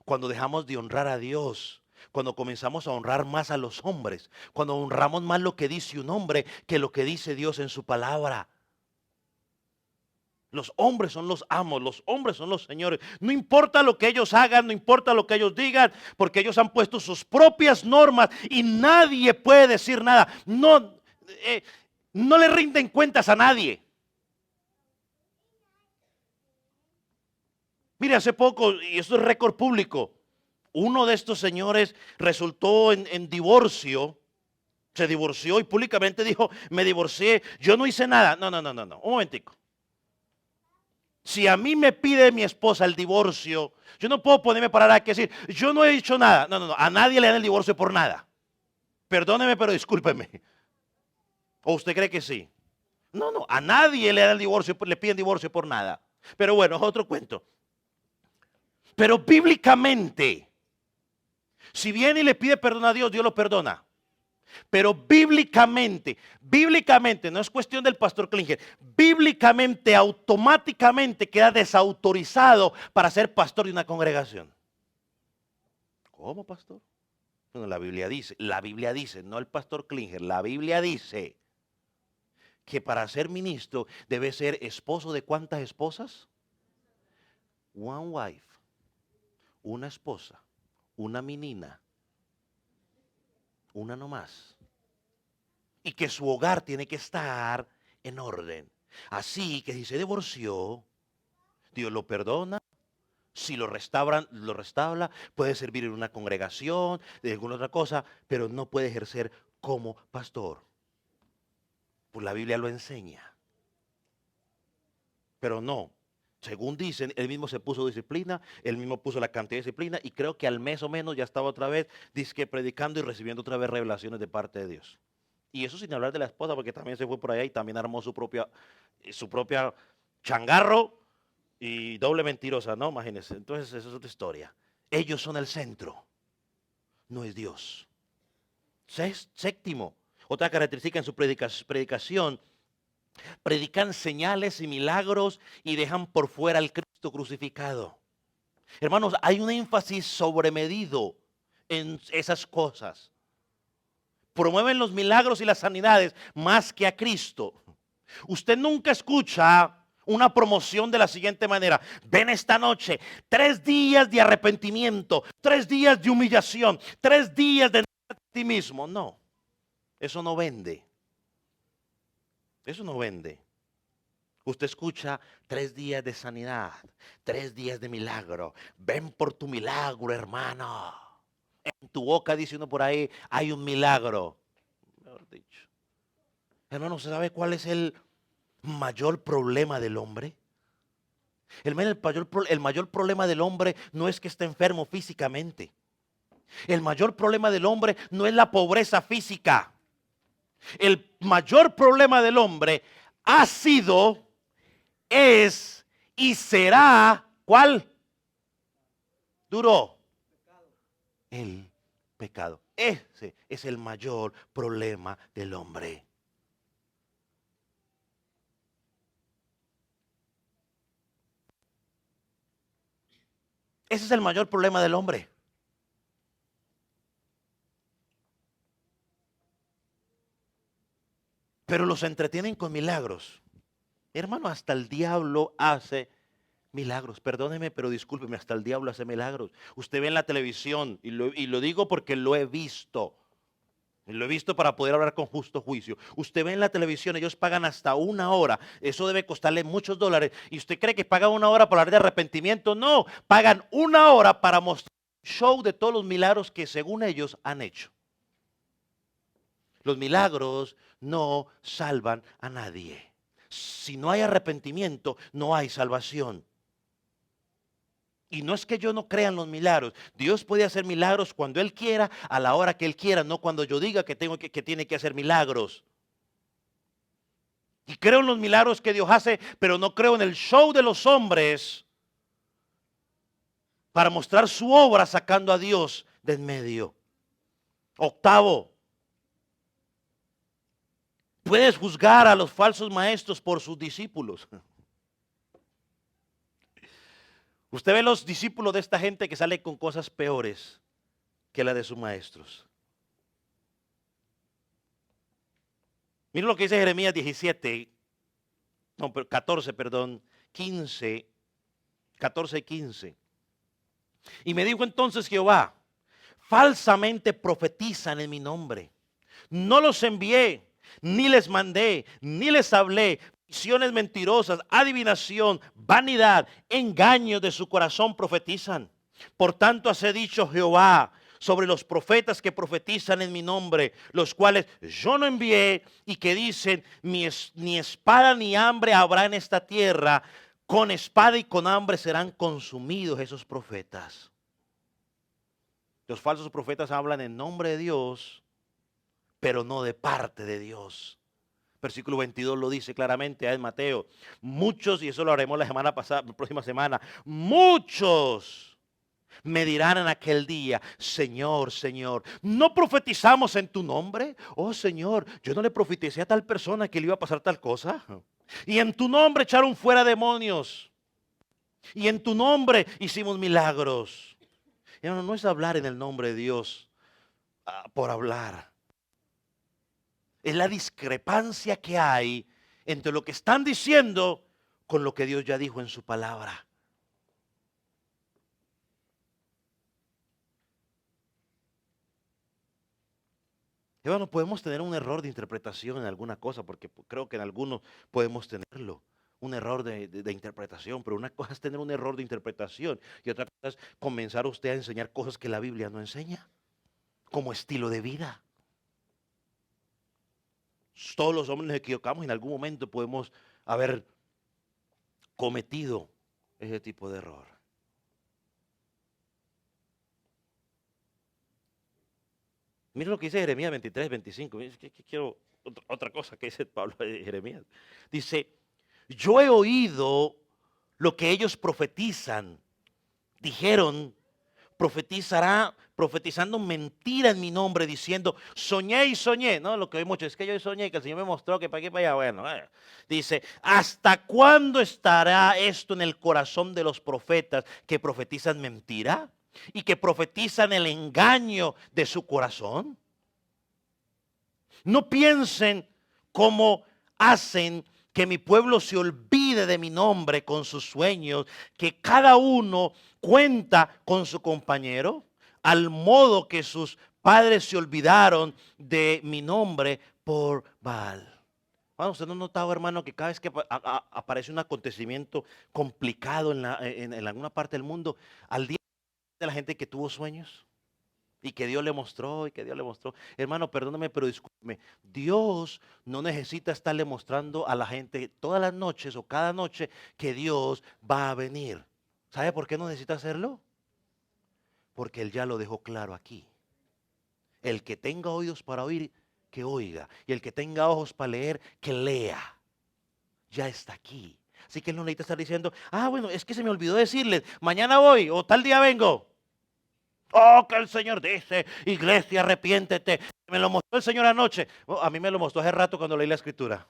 cuando dejamos de honrar a Dios, cuando comenzamos a honrar más a los hombres, cuando honramos más lo que dice un hombre que lo que dice Dios en su palabra. Los hombres son los amos, los hombres son los señores. No importa lo que ellos hagan, no importa lo que ellos digan, porque ellos han puesto sus propias normas y nadie puede decir nada. No le rinden cuentas a nadie. Mire, hace poco, y esto es récord público, uno de estos señores resultó en divorcio, se divorció y públicamente dijo, me divorcié, yo no hice nada. No, un momentico. Si a mí me pide mi esposa el divorcio, yo no puedo ponerme para aquí y decir, yo no he dicho nada. No, a nadie le dan el divorcio por nada. Perdóneme, pero discúlpeme. ¿O usted cree que sí? No, a nadie le dan el divorcio, le piden divorcio por nada. Pero bueno, es otro cuento. Pero bíblicamente, si viene y le pide perdón a Dios, Dios lo perdona. Pero bíblicamente, no es cuestión del pastor Klinger, bíblicamente, automáticamente queda desautorizado para ser pastor de una congregación. ¿Cómo, pastor? Bueno, la Biblia dice, no el pastor Klinger, la Biblia dice que para ser ministro debe ser esposo de ¿cuántas esposas? One wife, una esposa, una menina, una nomás. Y que su hogar tiene que estar en orden. Así que si se divorció, Dios lo perdona. Si lo restaura, puede servir en una congregación, de alguna otra cosa, pero no puede ejercer como pastor. Pues la Biblia lo enseña. Pero no. Según dicen, él mismo se puso disciplina, él mismo puso la cantidad de disciplina y creo que al mes o menos ya estaba otra vez dizque predicando y recibiendo otra vez revelaciones de parte de Dios. Y eso sin hablar de la esposa, porque también se fue por allá y también armó su propia changarro y doble mentirosa, ¿no? Imagínense. Entonces, esa es otra historia. Ellos son el centro, no es Dios. Séptimo, otra característica en su predicación, predican señales y milagros y dejan por fuera al Cristo crucificado. Hermanos, hay un énfasis sobremedido en esas cosas. Promueven los milagros y las sanidades más que a Cristo. Usted nunca escucha una promoción de la siguiente manera: ven esta noche, 3 días de arrepentimiento, 3 días de humillación, 3 días de a ti mismo. No, eso no vende. Eso no vende. Usted escucha 3 días de sanidad, 3 días de milagro. Ven por tu milagro, hermano. En tu boca, dice uno por ahí, hay un milagro. Mejor dicho. Hermano, ¿se sabe cuál es el mayor problema del hombre? El mayor problema del hombre no es que esté enfermo físicamente. El mayor problema del hombre no es la pobreza física. El mayor problema del hombre ha sido, es y será, ¿cuál? Duró. El pecado. Ese es el mayor problema del hombre. Ese es el mayor problema del hombre. Pero los entretienen con milagros. Hermano, hasta el diablo hace milagros. Perdóneme, pero discúlpeme, hasta el diablo hace milagros. Usted ve en la televisión, y lo digo porque lo he visto. Lo he visto para poder hablar con justo juicio. Usted ve en la televisión, ellos pagan hasta 1 hora. Eso debe costarle muchos dólares. ¿Y usted cree que pagan 1 hora para hablar de arrepentimiento? No, pagan 1 hora para mostrar un show de todos los milagros que según ellos han hecho. Los milagros no salvan a nadie. Si no hay arrepentimiento, no hay salvación. Y no es que yo no crea en los milagros. Dios puede hacer milagros cuando Él quiera, a la hora que Él quiera, no cuando yo diga que tiene que hacer milagros. Y creo en los milagros que Dios hace, pero no creo en el show de los hombres para mostrar su obra sacando a Dios de en medio. Octavo, puedes juzgar a los falsos maestros por sus discípulos. Usted ve los discípulos de esta gente que salen con cosas peores que la de sus maestros. Miren lo que dice Jeremías 14, 15, 14 y 15. Y me dijo entonces Jehová: falsamente profetizan en mi nombre. No los envié, ni les mandé, ni les hablé. Visiones mentirosas, adivinación, vanidad, engaños de su corazón profetizan. Por tanto, así ha dicho Jehová sobre los profetas que profetizan en mi nombre, los cuales yo no envié, y que dicen: ni espada ni hambre habrá en esta tierra, con espada y con hambre serán consumidos esos profetas. Los falsos profetas hablan en nombre de Dios, pero no de parte de Dios. Versículo 22 lo dice claramente en Mateo. Muchos, y eso lo haremos la semana pasada, la próxima semana, muchos me dirán en aquel día: Señor, Señor, ¿no profetizamos en tu nombre? Oh Señor, yo no le profeticé a tal persona que le iba a pasar tal cosa. Y en tu nombre echaron fuera demonios. Y en tu nombre hicimos milagros. No es hablar en el nombre de Dios por hablar. Es la discrepancia que hay entre lo que están diciendo con lo que Dios ya dijo en su palabra. Hermano, podemos tener un error de interpretación en alguna cosa, porque creo que en algunos podemos tenerlo, un error de interpretación, pero una cosa es tener un error de interpretación y otra cosa es comenzar usted a enseñar cosas que la Biblia no enseña, como estilo de vida. Todos los hombres nos equivocamos y en algún momento podemos haber cometido ese tipo de error. Miren lo que dice Jeremías 23, 25. Quiero otra cosa que dice Pablo de Jeremías. Dice, yo he oído lo que ellos profetizan. Dijeron, profetizando mentira en mi nombre, diciendo, soñé y soñé. No, lo que oí mucho es que yo soñé, que el Señor me mostró que para aquí, para allá. Bueno, dice, ¿hasta cuándo estará esto en el corazón de los profetas que profetizan mentira? Y que profetizan el engaño de su corazón. No piensen cómo hacen que mi pueblo se olvide de mi nombre con sus sueños, que cada uno cuenta con su compañero, al modo que sus padres se olvidaron de mi nombre por Baal. Bueno, ¿usted no ha notado, hermano, que cada vez que aparece un acontecimiento complicado en alguna parte del mundo, al día de la gente que tuvo sueños? Y que Dios le mostró, y que Dios le mostró. Hermano, perdóname, pero discúlpeme. Dios no necesita estarle mostrando a la gente todas las noches o cada noche que Dios va a venir. ¿Sabe por qué no necesita hacerlo? Porque Él ya lo dejó claro aquí. El que tenga oídos para oír, que oiga. Y el que tenga ojos para leer, que lea. Ya está aquí. Así que Él no necesita estar diciendo, bueno, es que se me olvidó decirles, mañana voy o tal día vengo. Oh, que el Señor dice, iglesia, arrepiéntete. Me lo mostró el Señor anoche. A mí me lo mostró hace rato cuando leí la escritura.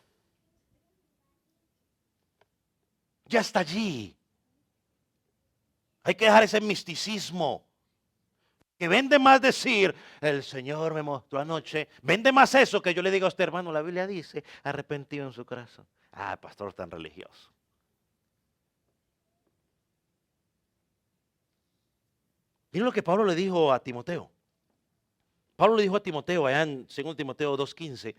Ya está allí. Hay que dejar ese misticismo. Que vende más decir, el Señor me mostró anoche. Vende más eso que yo le diga a usted, hermano, la Biblia dice, arrepentido en su corazón. Pastor tan religioso. Miren lo que Pablo le dijo a Timoteo. Pablo le dijo a Timoteo, allá en 2 Timoteo 2:15,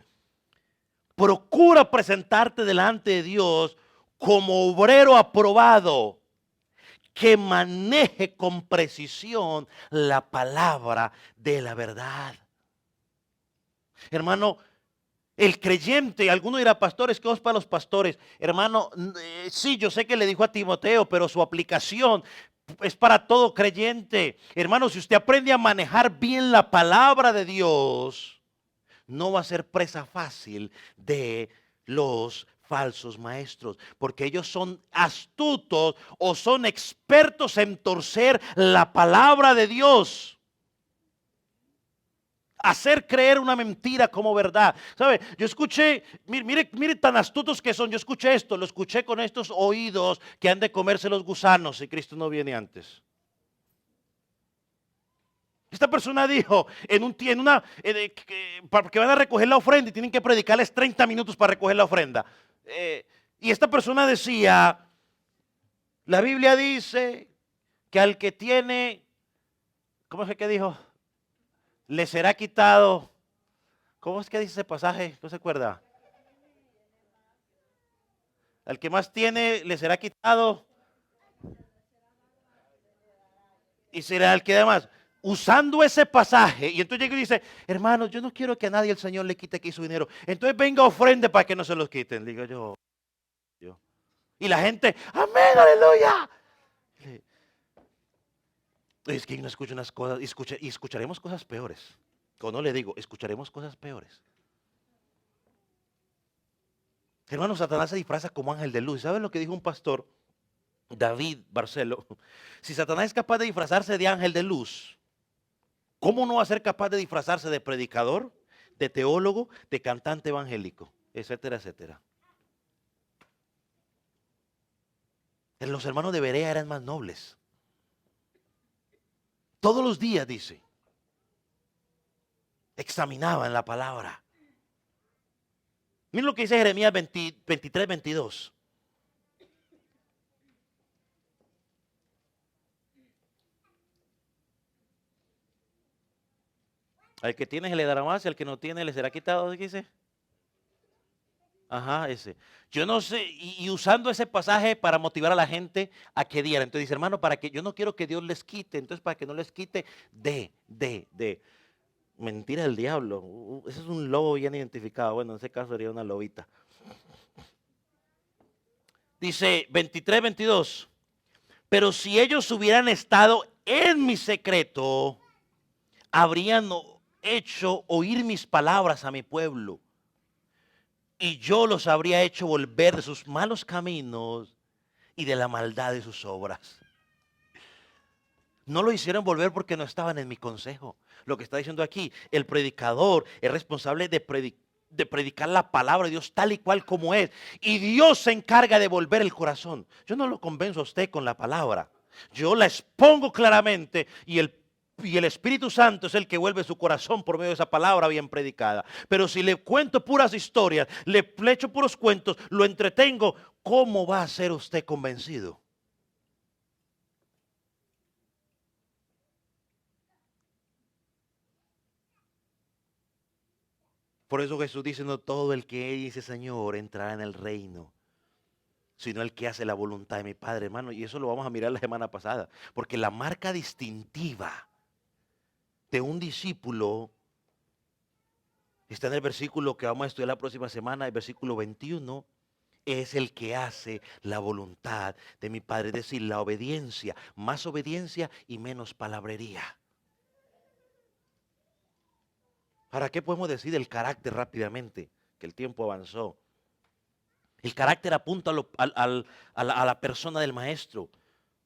procura presentarte delante de Dios como obrero aprobado, que maneje con precisión la palabra de la verdad. Hermano, el creyente, alguno dirá, pastores, ¿qué es para los pastores? Hermano, sí, yo sé que le dijo a Timoteo, pero su aplicación es para todo creyente. Hermano, si usted aprende a manejar bien la palabra de Dios, no va a ser presa fácil de los falsos maestros, porque ellos son astutos o son expertos en torcer la palabra de Dios. Hacer creer una mentira como verdad. ¿Sabe? Yo escuché, mire tan astutos que son. Yo escuché esto, lo escuché con estos oídos que han de comerse los gusanos si Cristo no viene antes. Esta persona dijo que van a recoger la ofrenda y tienen que predicarles 30 minutos para recoger la ofrenda. Y esta persona decía, la Biblia dice que al que tiene, ¿cómo es que dijo? Le será quitado. ¿Cómo es que dice ese pasaje? ¿No se acuerda? Al que más tiene, le será quitado. Y será el que da más. Usando ese pasaje, y entonces llega y dice, hermanos, yo no quiero que a nadie el Señor le quite aquí su dinero. Entonces venga, ofrende para que no se los quiten. Digo yo. Y la gente, amén, aleluya. Es que no escucha unas cosas, y escucharemos cosas peores. O no le digo, escucharemos cosas peores. Hermano, Satanás se disfraza como ángel de luz. ¿Saben lo que dijo un pastor? David Barcelo. Si Satanás es capaz de disfrazarse de ángel de luz, ¿cómo no va a ser capaz de disfrazarse de predicador, de teólogo, de cantante evangélico, etcétera, etcétera? Los hermanos de Berea eran más nobles. Todos los días, dice, examinaban la palabra. Miren lo que dice Jeremías 23, 22. Al que tiene se le dará más y al que no tiene le será quitado, ¿qué dice? Ajá, ese. Yo no sé, y usando ese pasaje para motivar a la gente a que diera. Entonces dice, hermano, para que yo no quiero que Dios les quite, entonces para que no les quite, de. Mentira del diablo. Ese es un lobo bien identificado. Bueno, en ese caso sería una lobita. Dice 23, 22. Pero si ellos hubieran estado en mi secreto, habrían hecho oír mis palabras a mi pueblo. Y yo los habría hecho volver de sus malos caminos y de la maldad de sus obras. No lo hicieron volver porque no estaban en mi consejo. Lo que está diciendo aquí, el predicador es responsable de predicar la palabra de Dios tal y cual como es. Y Dios se encarga de volver el corazón. Yo no lo convenzo a usted con la palabra. Yo la expongo claramente y el Espíritu Santo es el que vuelve su corazón por medio de esa palabra bien predicada. Pero si le cuento puras historias, le echo puros cuentos, lo entretengo, ¿cómo va a ser usted convencido? Por eso Jesús dice, no todo el que dice Señor entrará en el reino, sino el que hace la voluntad de mi Padre, hermano. Y eso lo vamos a mirar la semana pasada. Porque la marca distintiva de un discípulo está en el versículo que vamos a estudiar la próxima semana, el versículo 21. Es el que hace la voluntad de mi Padre, es decir, la obediencia, más obediencia y menos palabrería. ¿Para qué podemos decir del carácter rápidamente? Que el tiempo avanzó. El carácter apunta a la persona del maestro.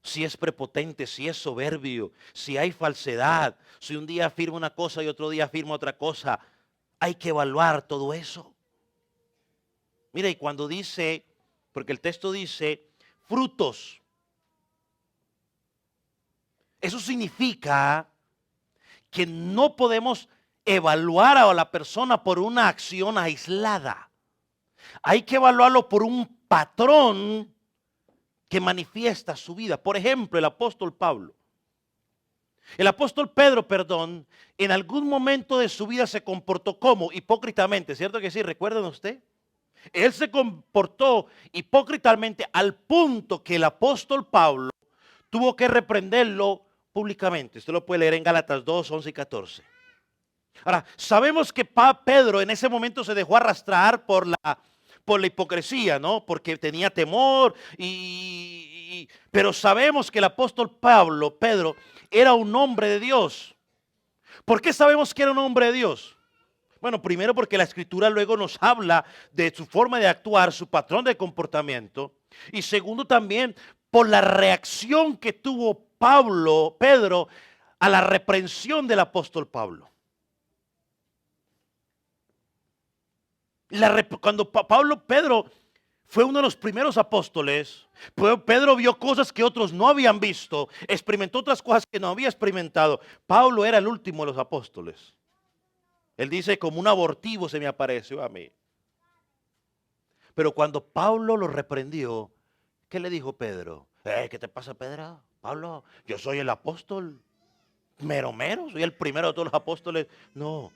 Si es prepotente, si es soberbio, si hay falsedad, si un día afirma una cosa y otro día afirma otra cosa, hay que evaluar todo eso. Mira, y cuando dice, porque el texto dice frutos, eso significa que no podemos evaluar a la persona por una acción aislada. Hay que evaluarlo por un patrón que manifiesta su vida. Por ejemplo, el apóstol Pablo. El apóstol Pedro, perdón, en algún momento de su vida se comportó como hipócritamente, ¿cierto que sí? ¿Recuerdan usted? Él se comportó hipócritamente al punto que el apóstol Pablo tuvo que reprenderlo públicamente. Usted lo puede leer en Gálatas 2, 11 y 14. Ahora, sabemos que Pedro en ese momento se dejó arrastrar por la hipocresía, ¿no? Porque tenía temor pero sabemos que el apóstol Pedro, era un hombre de Dios. ¿Por qué sabemos que era un hombre de Dios? Bueno, primero porque la escritura luego nos habla de su forma de actuar, su patrón de comportamiento. Y segundo también por la reacción que tuvo Pedro, a la reprensión del apóstol Pablo. Cuando Pedro fue uno de los primeros apóstoles, Pedro vio cosas que otros no habían visto, experimentó otras cosas que no había experimentado. Pablo era el último de los apóstoles. Él dice, como un abortivo se me apareció a mí. Pero cuando Pablo lo reprendió, ¿qué le dijo Pedro? ¿Qué te pasa, Pedro? Pablo, yo soy el apóstol mero, soy el primero de todos los apóstoles. No,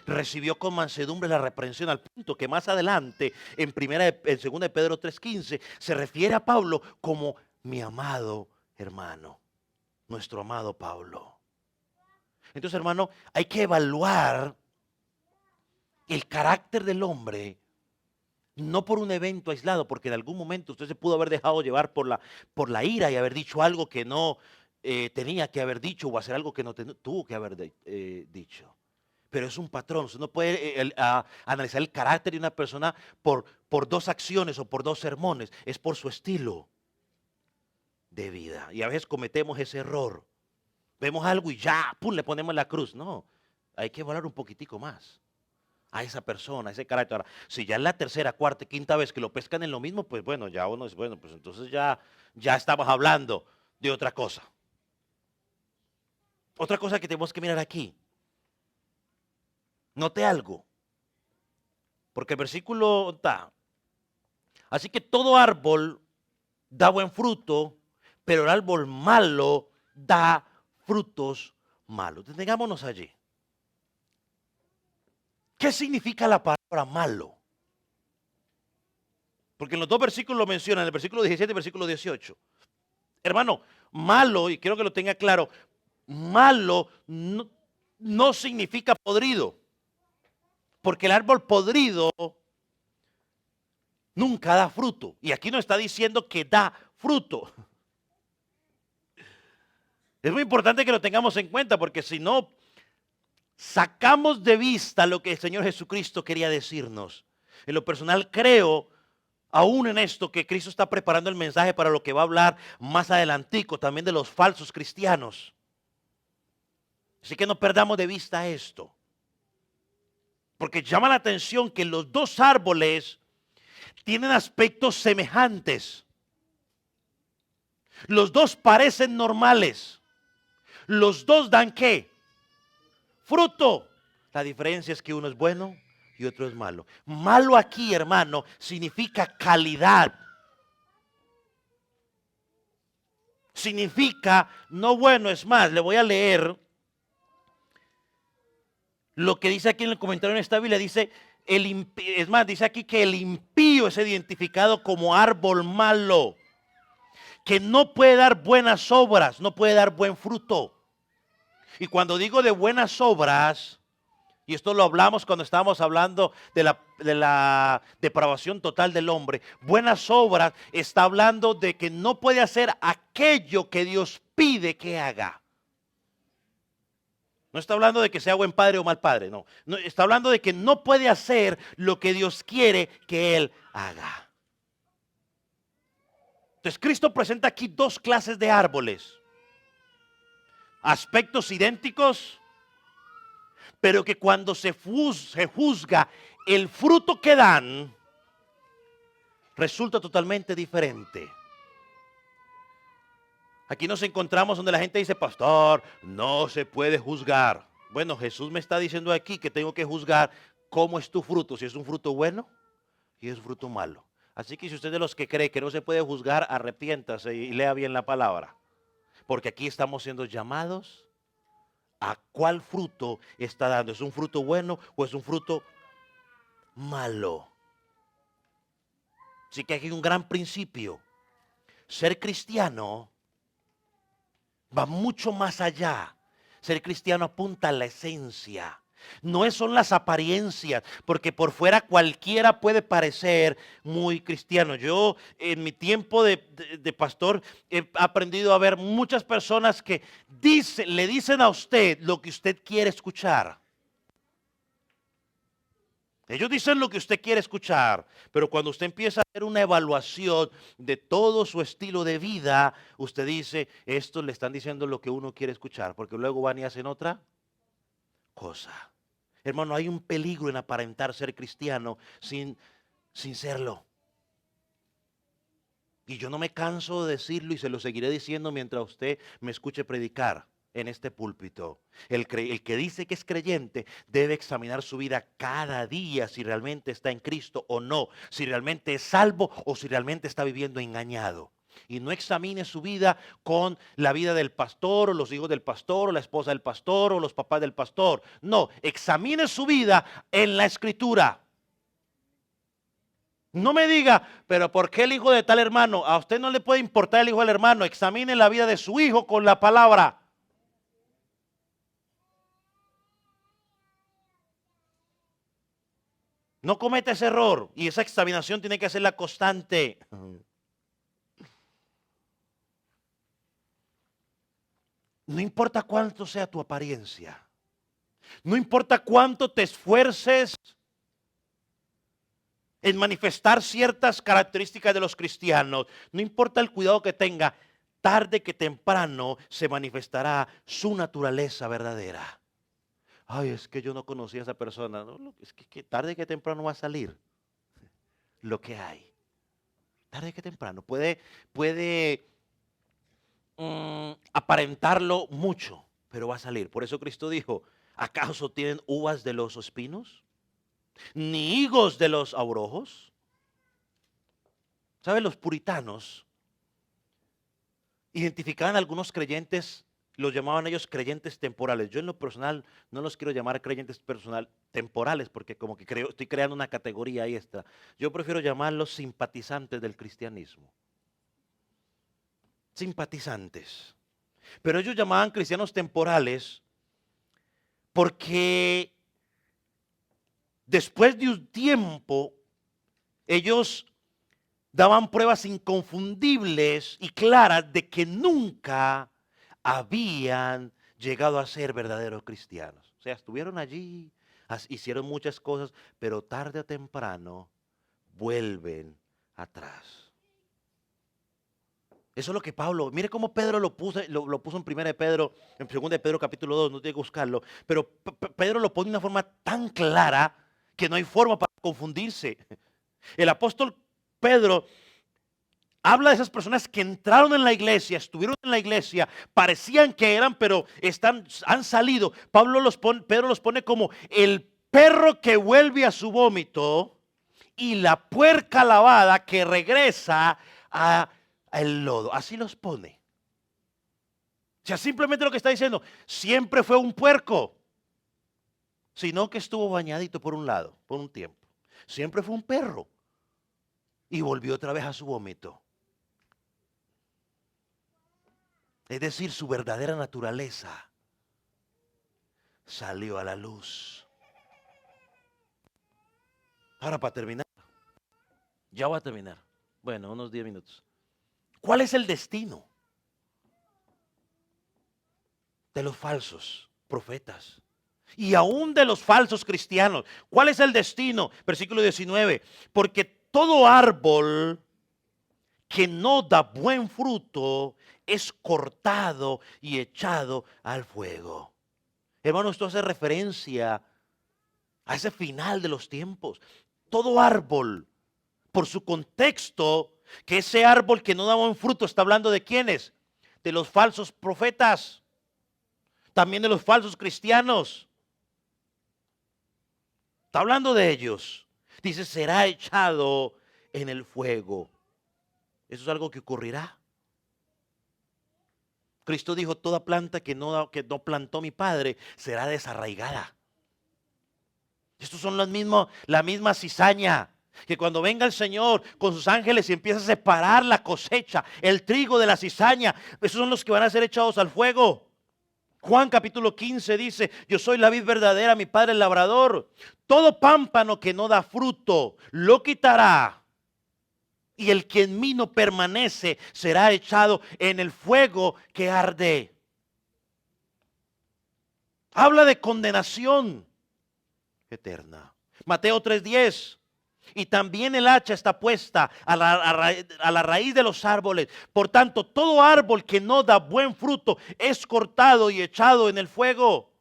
recibió con mansedumbre la reprensión al punto que más adelante, en 2 de Pedro 3:15, se refiere a Pablo como mi amado hermano, nuestro amado Pablo. Entonces, hermano, hay que evaluar el carácter del hombre, no por un evento aislado, porque en algún momento usted se pudo haber dejado llevar por la ira y haber dicho algo que no tenía que haber dicho o hacer algo que no tuvo que haber dicho. Pero es un patrón. Usted no puede analizar el carácter de una persona por dos acciones o por dos sermones. Es por su estilo de vida. Y a veces cometemos ese error. Vemos algo y ya, pum, le ponemos la cruz. No, hay que evaluar un poquitico más a esa persona, a ese carácter. Ahora, si ya es la tercera, cuarta, quinta vez que lo pescan en lo mismo, pues bueno, ya uno es bueno, pues entonces ya estamos hablando de otra cosa. Otra cosa que tenemos que mirar aquí. Note algo, porque el versículo da. Así que todo árbol da buen fruto, pero el árbol malo da frutos malos. Detengámonos allí. ¿Qué significa la palabra malo? Porque en los dos versículos lo mencionan, el versículo 17 y el versículo 18. Hermano, malo, y quiero que lo tenga claro, malo no significa podrido. Porque el árbol podrido nunca da fruto. Y aquí no está diciendo que da fruto. Es muy importante que lo tengamos en cuenta porque si no, sacamos de vista lo que el Señor Jesucristo quería decirnos. En lo personal creo, aún en esto, que Cristo está preparando el mensaje para lo que va a hablar más adelantico, también de los falsos cristianos. Así que no perdamos de vista esto. Porque llama la atención que los dos árboles tienen aspectos semejantes. Los dos parecen normales. Los dos dan ¿qué? Fruto. La diferencia es que uno es bueno y otro es malo. Malo aquí, hermano, significa calidad. Significa no bueno. Es más, le voy a leer lo que dice aquí en el comentario en esta Biblia. Dice, es más, dice aquí que el impío es identificado como árbol malo, que no puede dar buenas obras, no puede dar buen fruto. Y cuando digo de buenas obras, y esto lo hablamos cuando estábamos hablando de la depravación total del hombre, buenas obras está hablando de que no puede hacer aquello que Dios pide que haga. No está hablando de que sea buen padre o mal padre, no. Está hablando de que no puede hacer lo que Dios quiere que él haga. Entonces Cristo presenta aquí dos clases de árboles. Aspectos idénticos, pero que cuando se juzga el fruto que dan, resulta totalmente diferente. Aquí nos encontramos donde la gente dice, pastor, no se puede juzgar. Bueno, Jesús me está diciendo aquí que tengo que juzgar cómo es tu fruto, si es un fruto bueno y es un fruto malo. Así que si usted es de los que cree que no se puede juzgar, arrepiéntase y lea bien la palabra. Porque aquí estamos siendo llamados a cuál fruto está dando. ¿Es un fruto bueno o es un fruto malo? Así que aquí hay un gran principio. Ser cristiano va mucho más allá. Ser cristiano apunta a la esencia. No son las apariencias, porque por fuera cualquiera puede parecer muy cristiano. Yo en mi tiempo de pastor he aprendido a ver muchas personas que le dicen a usted lo que usted quiere escuchar. Ellos dicen lo que usted quiere escuchar, pero cuando usted empieza a hacer una evaluación de todo su estilo de vida, usted dice, esto le están diciendo lo que uno quiere escuchar, porque luego van y hacen otra cosa. Hermano, hay un peligro en aparentar ser cristiano sin serlo. Y yo no me canso de decirlo y se lo seguiré diciendo mientras usted me escuche predicar en este púlpito. El que dice que es creyente debe examinar su vida cada día si realmente está en Cristo o no, si realmente es salvo o si realmente está viviendo engañado. Y no examine su vida con la vida del pastor o los hijos del pastor o la esposa del pastor o los papás del pastor. No, examine su vida en la Escritura. No me diga, pero ¿por qué el hijo de tal hermano? A usted no le puede importar el hijo del hermano. Examine la vida de su hijo con la palabra. No cometa ese error y esa examinación tiene que hacerla constante. No importa cuánto sea tu apariencia. No importa cuánto te esfuerces en manifestar ciertas características de los cristianos. No importa el cuidado que tenga, tarde que temprano se manifestará su naturaleza verdadera. Ay, es que yo no conocía a esa persona. No, es que tarde que temprano va a salir lo que hay. Tarde que temprano. Puede aparentarlo mucho, pero va a salir. Por eso Cristo dijo, ¿Acaso tienen uvas de los espinos? ¿Ni higos de los abrojos? ¿Saben? Los puritanos identificaban a algunos creyentes, los llamaban ellos creyentes temporales. Yo en lo personal no los quiero llamar creyentes temporales porque como que estoy creando una categoría ahí está. Yo prefiero llamarlos simpatizantes del cristianismo. Simpatizantes. Pero ellos llamaban cristianos temporales porque después de un tiempo ellos daban pruebas inconfundibles y claras de que nunca habían llegado a ser verdaderos cristianos. O sea, estuvieron allí, hicieron muchas cosas, pero tarde o temprano vuelven atrás. Eso es lo que Pablo, mire cómo Pedro lo puso en 1 de Pedro, en 2 de Pedro capítulo 2, no tiene que buscarlo, pero Pedro lo pone de una forma tan clara que no hay forma para confundirse. El apóstol Pedro habla de esas personas que entraron en la iglesia, estuvieron en la iglesia, parecían que eran, pero han salido. Pedro los pone como el perro que vuelve a su vómito y la puerca lavada que regresa al lodo. Así los pone. O sea, simplemente lo que está diciendo, siempre fue un puerco, sino que estuvo bañadito por un lado, por un tiempo. Siempre fue un perro y volvió otra vez a su vómito. Es decir, su verdadera naturaleza salió a la luz. Ahora para terminar, ya voy a terminar. Bueno, unos 10 minutos. ¿Cuál es el destino de los falsos profetas? Y aún de los falsos cristianos. ¿Cuál es el destino? Versículo 19. Porque todo árbol que no da buen fruto es cortado y echado al fuego. Hermano, esto hace referencia a ese final de los tiempos. Todo árbol, por su contexto, que ese árbol que no da buen fruto está hablando de quiénes, de los falsos profetas, también de los falsos cristianos. Está hablando de ellos. Dice, será echado en el fuego. Eso es algo que ocurrirá. Cristo dijo, toda planta que no plantó mi Padre será desarraigada. Estos son la misma cizaña. Que cuando venga el Señor con sus ángeles y empieza a separar la cosecha, el trigo de la cizaña, esos son los que van a ser echados al fuego. Juan capítulo 15 dice, yo soy la vid verdadera, mi Padre el labrador. Todo pámpano que no da fruto lo quitará. Y el que en mí no permanece será echado en el fuego que arde. Habla de condenación eterna. Mateo 3:10. Y también el hacha está puesta a la raíz de los árboles. Por tanto, todo árbol que no da buen fruto es cortado y echado en el fuego.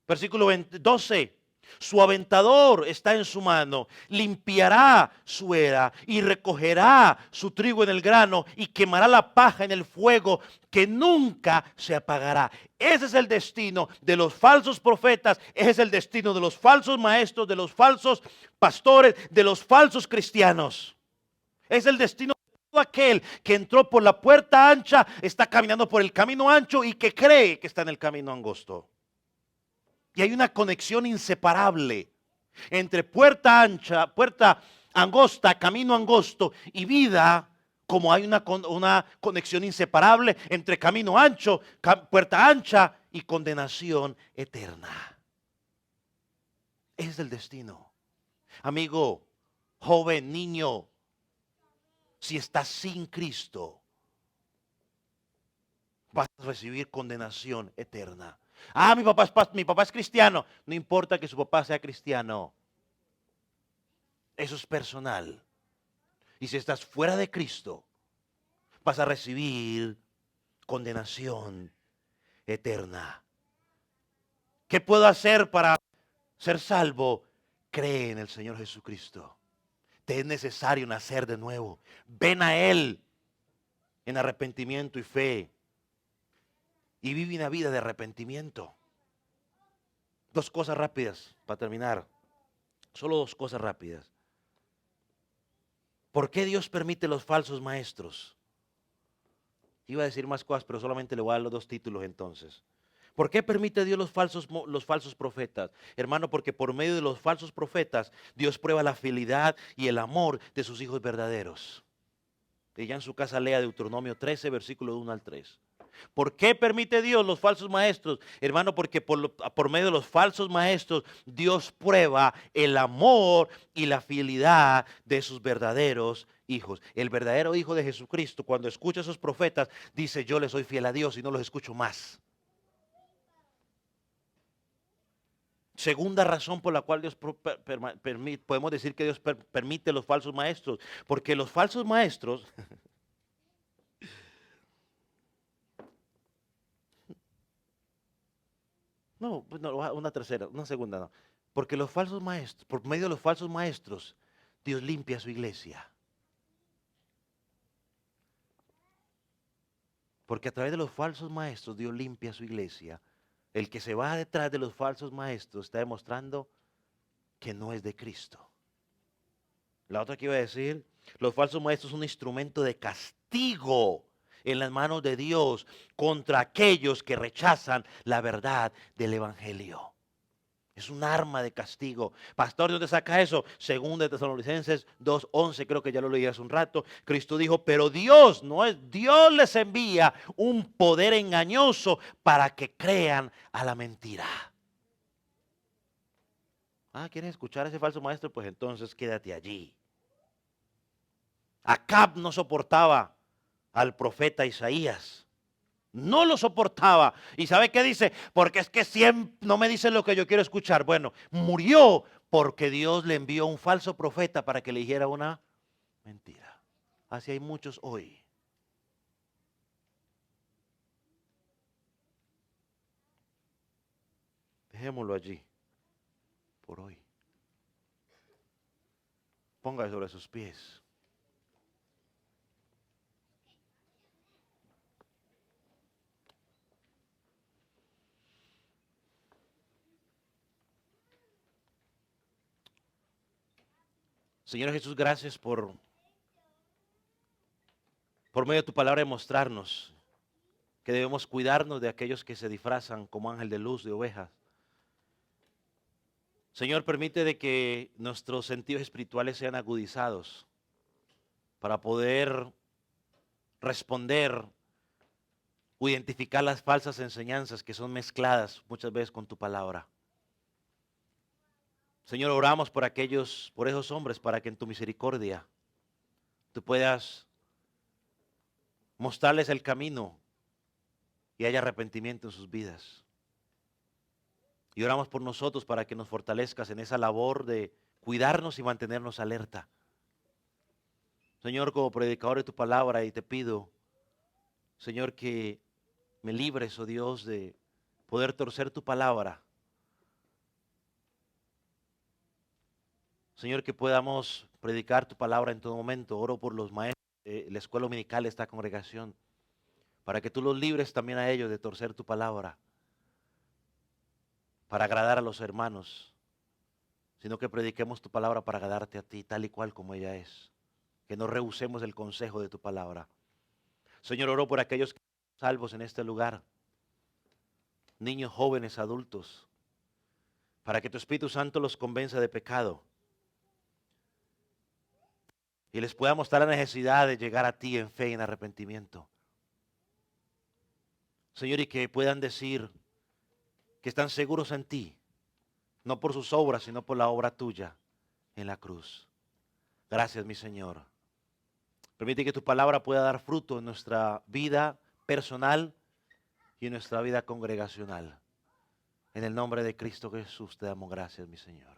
Versículo 12. Su aventador está en su mano, limpiará su era y recogerá su trigo en el grano y quemará la paja en el fuego que nunca se apagará. Ese es el destino de los falsos profetas, ese es el destino de los falsos maestros, de los falsos pastores, de los falsos cristianos. Es el destino de todo aquel que entró por la puerta ancha, está caminando por el camino ancho y que cree que está en el camino angosto. Y hay una conexión inseparable entre puerta ancha, puerta angosta, camino angosto y vida, como hay una conexión inseparable entre camino ancho, puerta ancha y condenación eterna. Ese es el destino. Amigo, joven, niño, si estás sin Cristo, vas a recibir condenación eterna. Mi papá es cristiano. No importa que su papá sea cristiano. Eso es personal. Y si estás fuera de Cristo, vas a recibir condenación eterna. ¿Qué puedo hacer para ser salvo? Cree en el Señor Jesucristo. Te es necesario nacer de nuevo. Ven a Él en arrepentimiento y fe. Y vive una vida de arrepentimiento. Dos cosas rápidas para terminar. Solo dos cosas rápidas. ¿Por qué Dios permite los falsos maestros? Iba a decir más cosas, pero solamente le voy a dar los dos títulos entonces. ¿Por qué permite Dios los falsos profetas? Hermano, porque por medio de los falsos profetas, Dios prueba la fidelidad y el amor de sus hijos verdaderos. Y ya en su casa lea Deuteronomio 13, versículo 1 al 3. ¿Por qué permite Dios los falsos maestros? Hermano, porque por medio de los falsos maestros, Dios prueba el amor y la fidelidad de sus verdaderos hijos. El verdadero hijo de Jesucristo, cuando escucha a esos profetas, dice, yo le soy fiel a Dios y no los escucho más. Segunda razón por la cual Dios podemos decir que Dios permite los falsos maestros, porque los falsos maestros, una tercera, una segunda, no, porque los falsos maestros, por medio de los falsos maestros, Dios limpia su iglesia. Porque a través de los falsos maestros Dios limpia su iglesia. El que se va detrás de los falsos maestros está demostrando que no es de Cristo. La otra que iba a decir, los falsos maestros son un instrumento de castigo en las manos de Dios contra aquellos que rechazan la verdad del Evangelio. Es un arma de castigo. Pastor, ¿de dónde saca eso? Según de Tesalonicenses 2:11, creo que ya lo leí hace un rato. Cristo dijo, pero Dios, Dios les envía un poder engañoso para que crean a la mentira. ¿Quieren escuchar a ese falso maestro? Pues entonces quédate allí. Acab no soportaba al profeta Isaías. No lo soportaba. ¿Y sabe qué dice? Porque es que siempre no me dice lo que yo quiero escuchar. Bueno, murió porque Dios le envió un falso profeta para que le dijera una mentira. Así hay muchos hoy. Dejémoslo allí por hoy. Póngase sobre sus pies. Señor Jesús, gracias por medio de tu palabra demostrarnos que debemos cuidarnos de aquellos que se disfrazan como ángel de luz, de ovejas. Señor, permite de que nuestros sentidos espirituales sean agudizados para poder responder o identificar las falsas enseñanzas que son mezcladas muchas veces con tu palabra. Señor, oramos por esos hombres, para que en tu misericordia tú puedas mostrarles el camino y haya arrepentimiento en sus vidas. Y oramos por nosotros para que nos fortalezcas en esa labor de cuidarnos y mantenernos alerta. Señor, como predicador de tu palabra, y te pido, Señor, que me libres, oh Dios, de poder torcer tu palabra. Señor, que podamos predicar tu palabra en todo momento. Oro por los maestros de la escuela dominical de esta congregación, para que tú los libres también a ellos de torcer tu palabra, para agradar a los hermanos, sino que prediquemos tu palabra para agradarte a ti, tal y cual como ella es. Que no rehusemos el consejo de tu palabra. Señor, oro por aquellos que están salvos en este lugar, niños, jóvenes, adultos, para que tu Espíritu Santo los convenza de pecado y les pueda mostrar la necesidad de llegar a ti en fe y en arrepentimiento. Señor, y que puedan decir que están seguros en ti, no por sus obras, sino por la obra tuya en la cruz. Gracias, mi Señor. Permite que tu palabra pueda dar fruto en nuestra vida personal y en nuestra vida congregacional. En el nombre de Cristo Jesús te damos gracias, mi Señor.